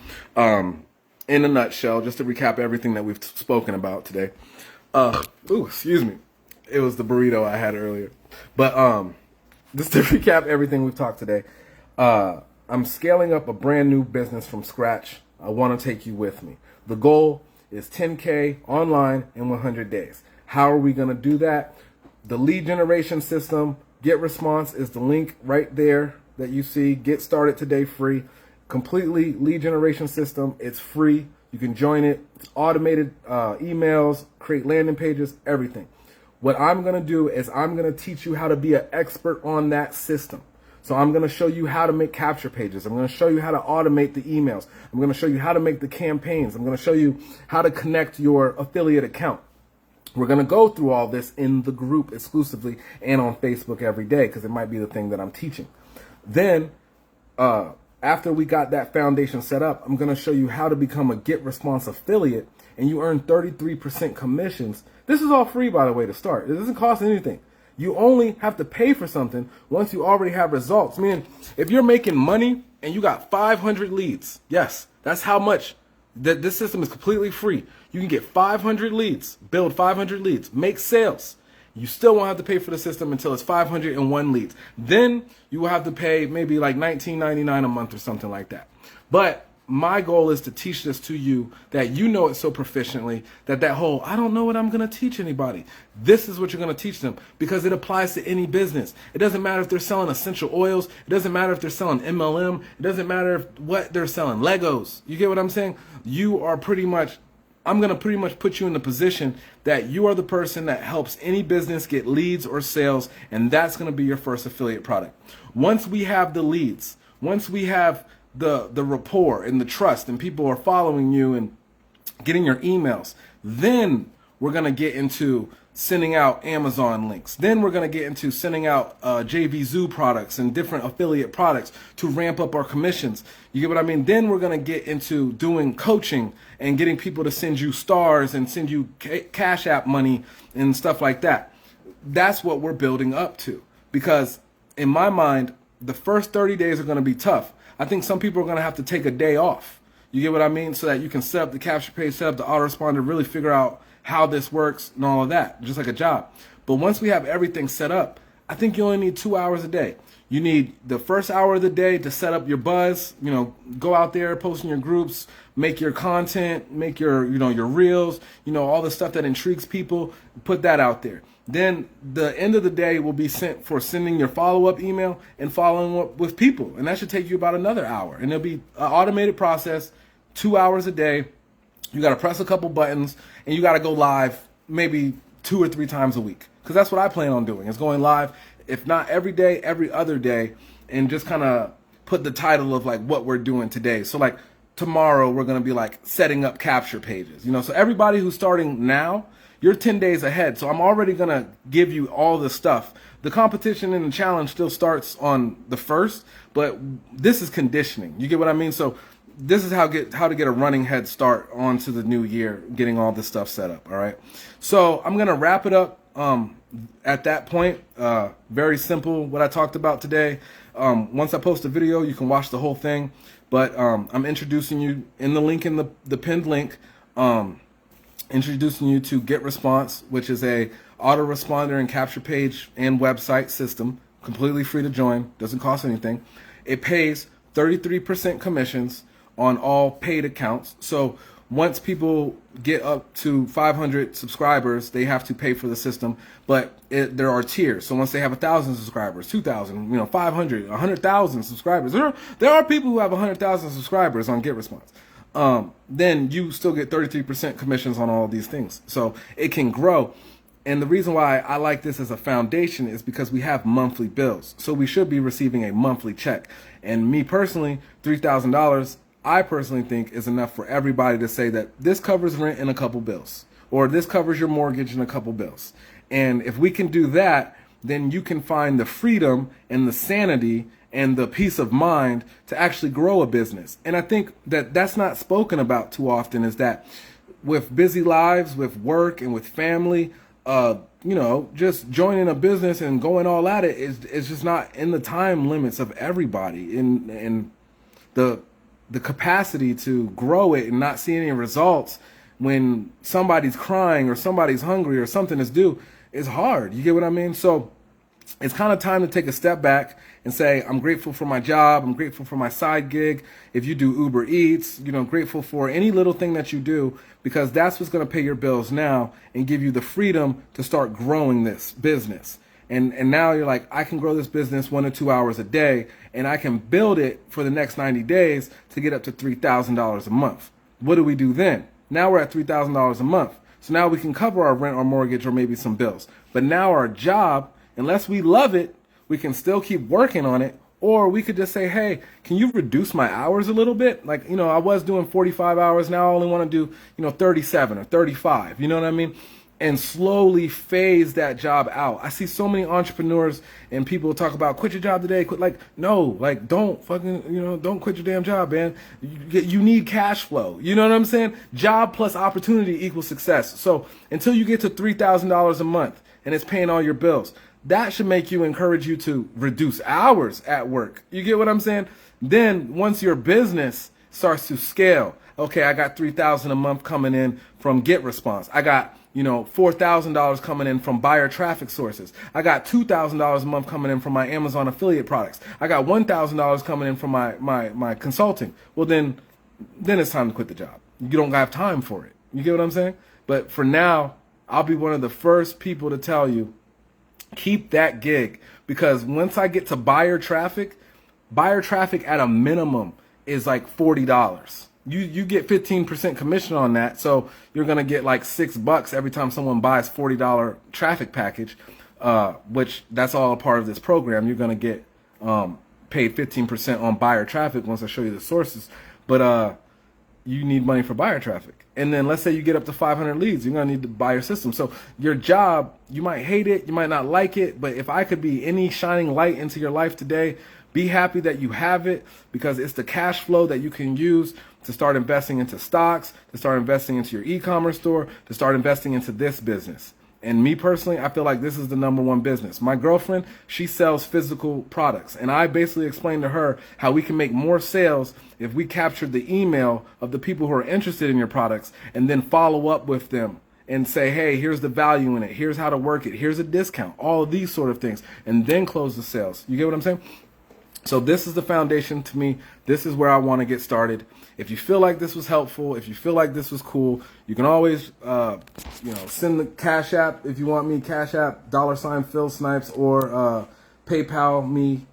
In a nutshell, just to recap everything that we've spoken about today. Excuse me. It was the burrito I had earlier. But just to recap everything we've talked today, I'm scaling up a brand new business from scratch. I want to take you with me. The goal is 10K online in 100 days. How are we going to do that? The lead generation system, Get Response, is the link right there that you see. Get started today free. Completely lead generation system. It's free. You can join it. It's automated emails, create landing pages, everything. What I'm going to do is I'm going to teach you how to be an expert on that system. So I'm going to show you how to make capture pages. I'm going to show you how to automate the emails. I'm going to show you how to make the campaigns. I'm going to show you how to connect your affiliate account. We're going to go through all this in the group exclusively and on Facebook every day because it might be the thing that I'm teaching. Then, after we got that foundation set up, I'm going to show you how to become a Get Response affiliate and you earn 33% commissions. This is all free, by the way, to start. It doesn't cost anything. You only have to pay for something once you already have results. Meaning, if you're making money and you got 500 leads, yes, that's how much. This system is completely free. You can get 500 leads, build 500 leads, make sales. You still won't have to pay for the system until it's 501 leads. Then you will have to pay maybe like $19.99 a month or something like that. But my goal is to teach this to you that you know it so proficiently that whole, I don't know what I'm going to teach anybody. This is what you're going to teach them because it applies to any business. It doesn't matter if they're selling essential oils. It doesn't matter if they're selling MLM. It doesn't matter what they're selling. Legos. You get what I'm saying? You are I'm going to pretty much put you in the position that you are the person that helps any business get leads or sales, and that's going to be your first affiliate product. Once we have the leads, once we have the rapport and the trust and people are following you and getting your emails, then we're going to get into sending out Amazon links. Then we're going to get into sending out JVZoo products and different affiliate products to ramp up our commissions. You get what I mean? Then we're going to get into doing coaching and getting people to send you stars and send you Cash App money and stuff like that. That's what we're building up to, because in my mind, the first 30 days are going to be tough. I think some people are going to have to take a day off. You get what I mean? So that you can set up the capture page, set up the autoresponder, really figure out how this works and all of that, just like a job. But once we have everything set up, I think you only need 2 hours a day. You need the first hour of the day to set up your buzz, go out there, post in your groups, make your content, make your, your reels, all the stuff that intrigues people, put that out there. Then the end of the day will be sent for sending your follow-up email and following up with people. And that should take you about another hour. And it'll be an automated process, 2 hours a day. You got to press a couple buttons and you got to go live maybe 2 or 3 times a week. Because that's what I plan on doing, is going live, if not every day, every other day, and just kind of put the title of like what we're doing today. So like tomorrow we're going to be like setting up capture pages. So everybody who's starting now, you're 10 days ahead. So I'm already going to give you all the stuff. The competition and the challenge still starts on the 1st, but this is conditioning. You get what I mean? So this is how to get a running head start onto the new year, getting all this stuff set up. All right. So I'm going to wrap it up at that point. Very simple what I talked about today. Once I post a video, you can watch the whole thing. But I'm introducing you in the link, in the pinned link, introducing you to Get Response, which is a autoresponder and capture page and website system, completely free to join, doesn't cost anything. It pays 33% commissions on all paid accounts. So once people get up to 500 subscribers, they have to pay for the system. But there are tiers. So once they have 1,000 subscribers, 2,000, 500, 100,000 subscribers, there are people who have 100,000 subscribers on GetResponse. Then you still get 33% commissions on all of these things. So it can grow. And the reason why I like this as a foundation is because we have monthly bills. So we should be receiving a monthly check. And me personally, $3,000, I personally think is enough for everybody to say that this covers rent and a couple bills, or this covers your mortgage and a couple bills. And if we can do that, then you can find the freedom and the sanity and the peace of mind to actually grow a business. And I think that that's not spoken about too often, is that with busy lives, with work and with family, just joining a business and going all at it is just not in the time limits of everybody, and the capacity to grow it and not see any results when somebody's crying or somebody's hungry or something is due is hard. You get what I mean? So it's kind of time to take a step back and say, I'm grateful for my job. I'm grateful for my side gig. If you do Uber Eats, grateful for any little thing that you do, because that's what's going to pay your bills now and give you the freedom to start growing this business. And now you're like, I can grow this business 1 to 2 hours a day, and I can build it for the next 90 days to get up to $3,000 a month. What do we do then? Now we're at $3,000 a month. So now we can cover our rent or mortgage or maybe some bills. But now our job, unless we love it, we can still keep working on it. Or we could just say, hey, can you reduce my hours a little bit? Like, I was doing 45 hours. Now I only want to do, 37 or 35. You know what I mean? And slowly phase that job out. I see so many entrepreneurs and people talk about quit your job today. Don't fucking, don't quit your damn job, man. You need cash flow. You know what I'm saying? Job plus opportunity equals success. So until you get to $3,000 a month and it's paying all your bills, that should make you encourage you to reduce hours at work. You get what I'm saying? Then once your business starts to scale, okay, I got $3,000 a month coming in from GetResponse. I got $4,000 coming in from buyer traffic sources. I got $2,000 a month coming in from my Amazon affiliate products. I got $1,000 coming in from my consulting. Well, then it's time to quit the job. You don't have time for it. You get what I'm saying? But for now, I'll be one of the first people to tell you, keep that gig, because once I get to buyer traffic at a minimum is like $40. You get 15% commission on that, so you're gonna get like $6 every time someone buys $40 traffic package, which that's all a part of this program. You're gonna get paid 15% on buyer traffic once I show you the sources, but you need money for buyer traffic. And then let's say you get up to 500 leads, you're gonna need to buy your system. So your job, you might hate it, you might not like it, but if I could be any shining light into your life today, be happy that you have it, because it's the cash flow that you can use to start investing into stocks, to start investing into your e-commerce store, to start investing into this business. And me personally, I feel like this is the #1 business. My girlfriend, she sells physical products. And I basically explained to her how we can make more sales if we capture the email of the people who are interested in your products and then follow up with them and say, hey, here's the value in it. Here's how to work it. Here's a discount. All of these sort of things. And then close the sales. You get what I'm saying? So this is the foundation to me. This is where I want to get started. If you feel like this was helpful, if you feel like this was cool, you can always, send the Cash App if you want me. Cash App, $Phil Snipes, or PayPal me.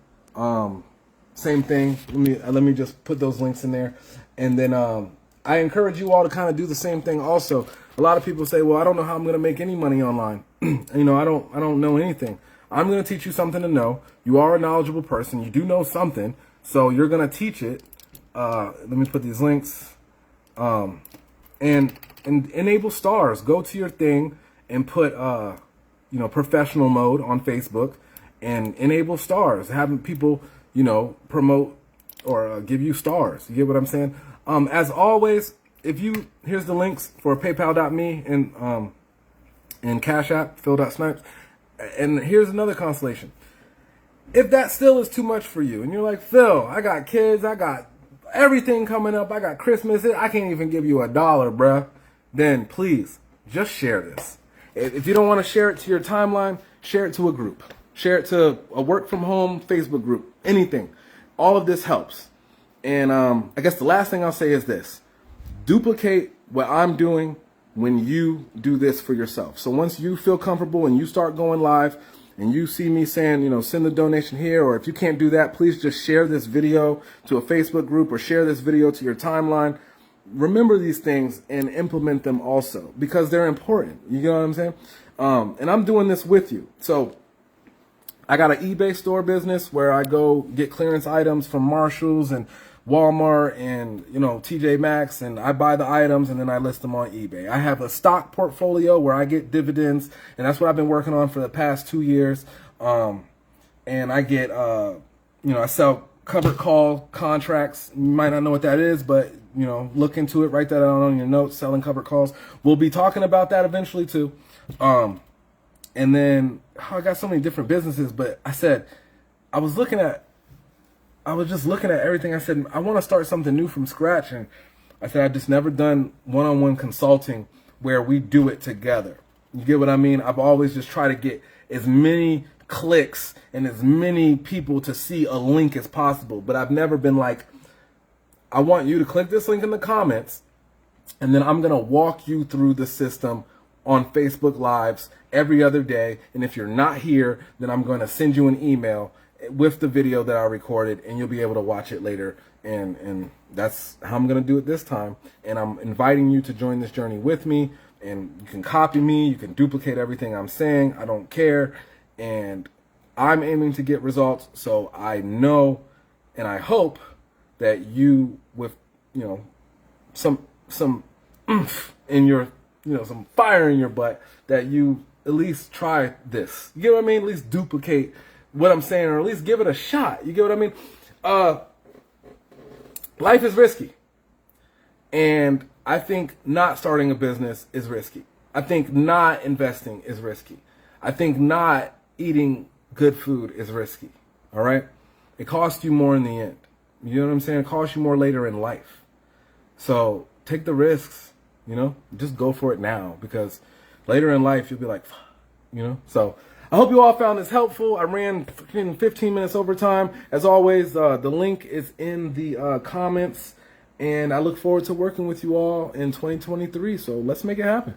Same thing. Let me just put those links in there, and then I encourage you all to kind of do the same thing. Also, a lot of people say, "Well, I don't know how I'm going to make any money online. I don't know anything." I'm going to teach you something to know. You are a knowledgeable person. You do know something, so you're going to teach it. Let me put these links. And enable stars. Go to your thing and put, professional mode on Facebook and enable stars. Having people, promote or give you stars. You get what I'm saying? As always, here's the links for PayPal.me and Cash App, Phil.Snipes. And here's another consolation. If that still is too much for you, and you're like, Phil, I got kids, I got everything coming up, I got Christmas, I can't even give you $1, bruh, then please, just share this. If you don't want to share it to your timeline, share it to a group. Share it to a work from home Facebook group, anything. All of this helps. And I guess the last thing I'll say is this. Duplicate what I'm doing when you do this for yourself. So once you feel comfortable and you start going live and you see me saying, you know, send the donation here, or if you can't do that, please just share this video to a Facebook group or share this video to your timeline. Remember these things and implement them also, because they're important. You know what I'm saying? And I'm doing this with you. So I got an eBay store business where I go get clearance items from Marshalls and Walmart and, you know, TJ Maxx, and I buy the items and then I list them on eBay. I have a stock portfolio where I get dividends, and that's what I've been working on for the past 2 years. And I get, you know, I sell covered call contracts. You might not know what that is, but, you know, look into it, write that down on your notes, selling covered calls. We'll be talking about that eventually too. And then I got so many different businesses, but I said, I was just looking at everything. I said, I want to start something new from scratch. And I said, I've just never done one-on-one consulting where we do it together. You get what I mean? I've always just tried to get as many clicks and as many people to see a link as possible. But I've never been like, I want you to click this link in the comments, and then I'm going to walk you through the system on Facebook Lives every other day. And if you're not here, then I'm going to send you an email with the video that I recorded, and you'll be able to watch it later. And that's how I'm going to do it this time. And I'm inviting you to join this journey with me, and you can copy me, you can duplicate everything I'm saying. I don't care. And I'm aiming to get results. So I know and I hope that you, with, you know, some oomph in your, you know, some fire in your butt, that you at least try this. You get what I mean? At least duplicate what I'm saying, or at least give it a shot. You get what I mean? Life is risky. And I think not starting a business is risky. I think not investing is risky. I think not eating good food is risky. All right? It costs you more in the end. You know what I'm saying? It costs you more later in life. So take the risks, you know? Just go for it now, because later in life you'll be like, you know? So I hope you all found this helpful. I ran 15 minutes over time. As always, the link is in the comments, and I look forward to working with you all in 2023. So let's make it happen.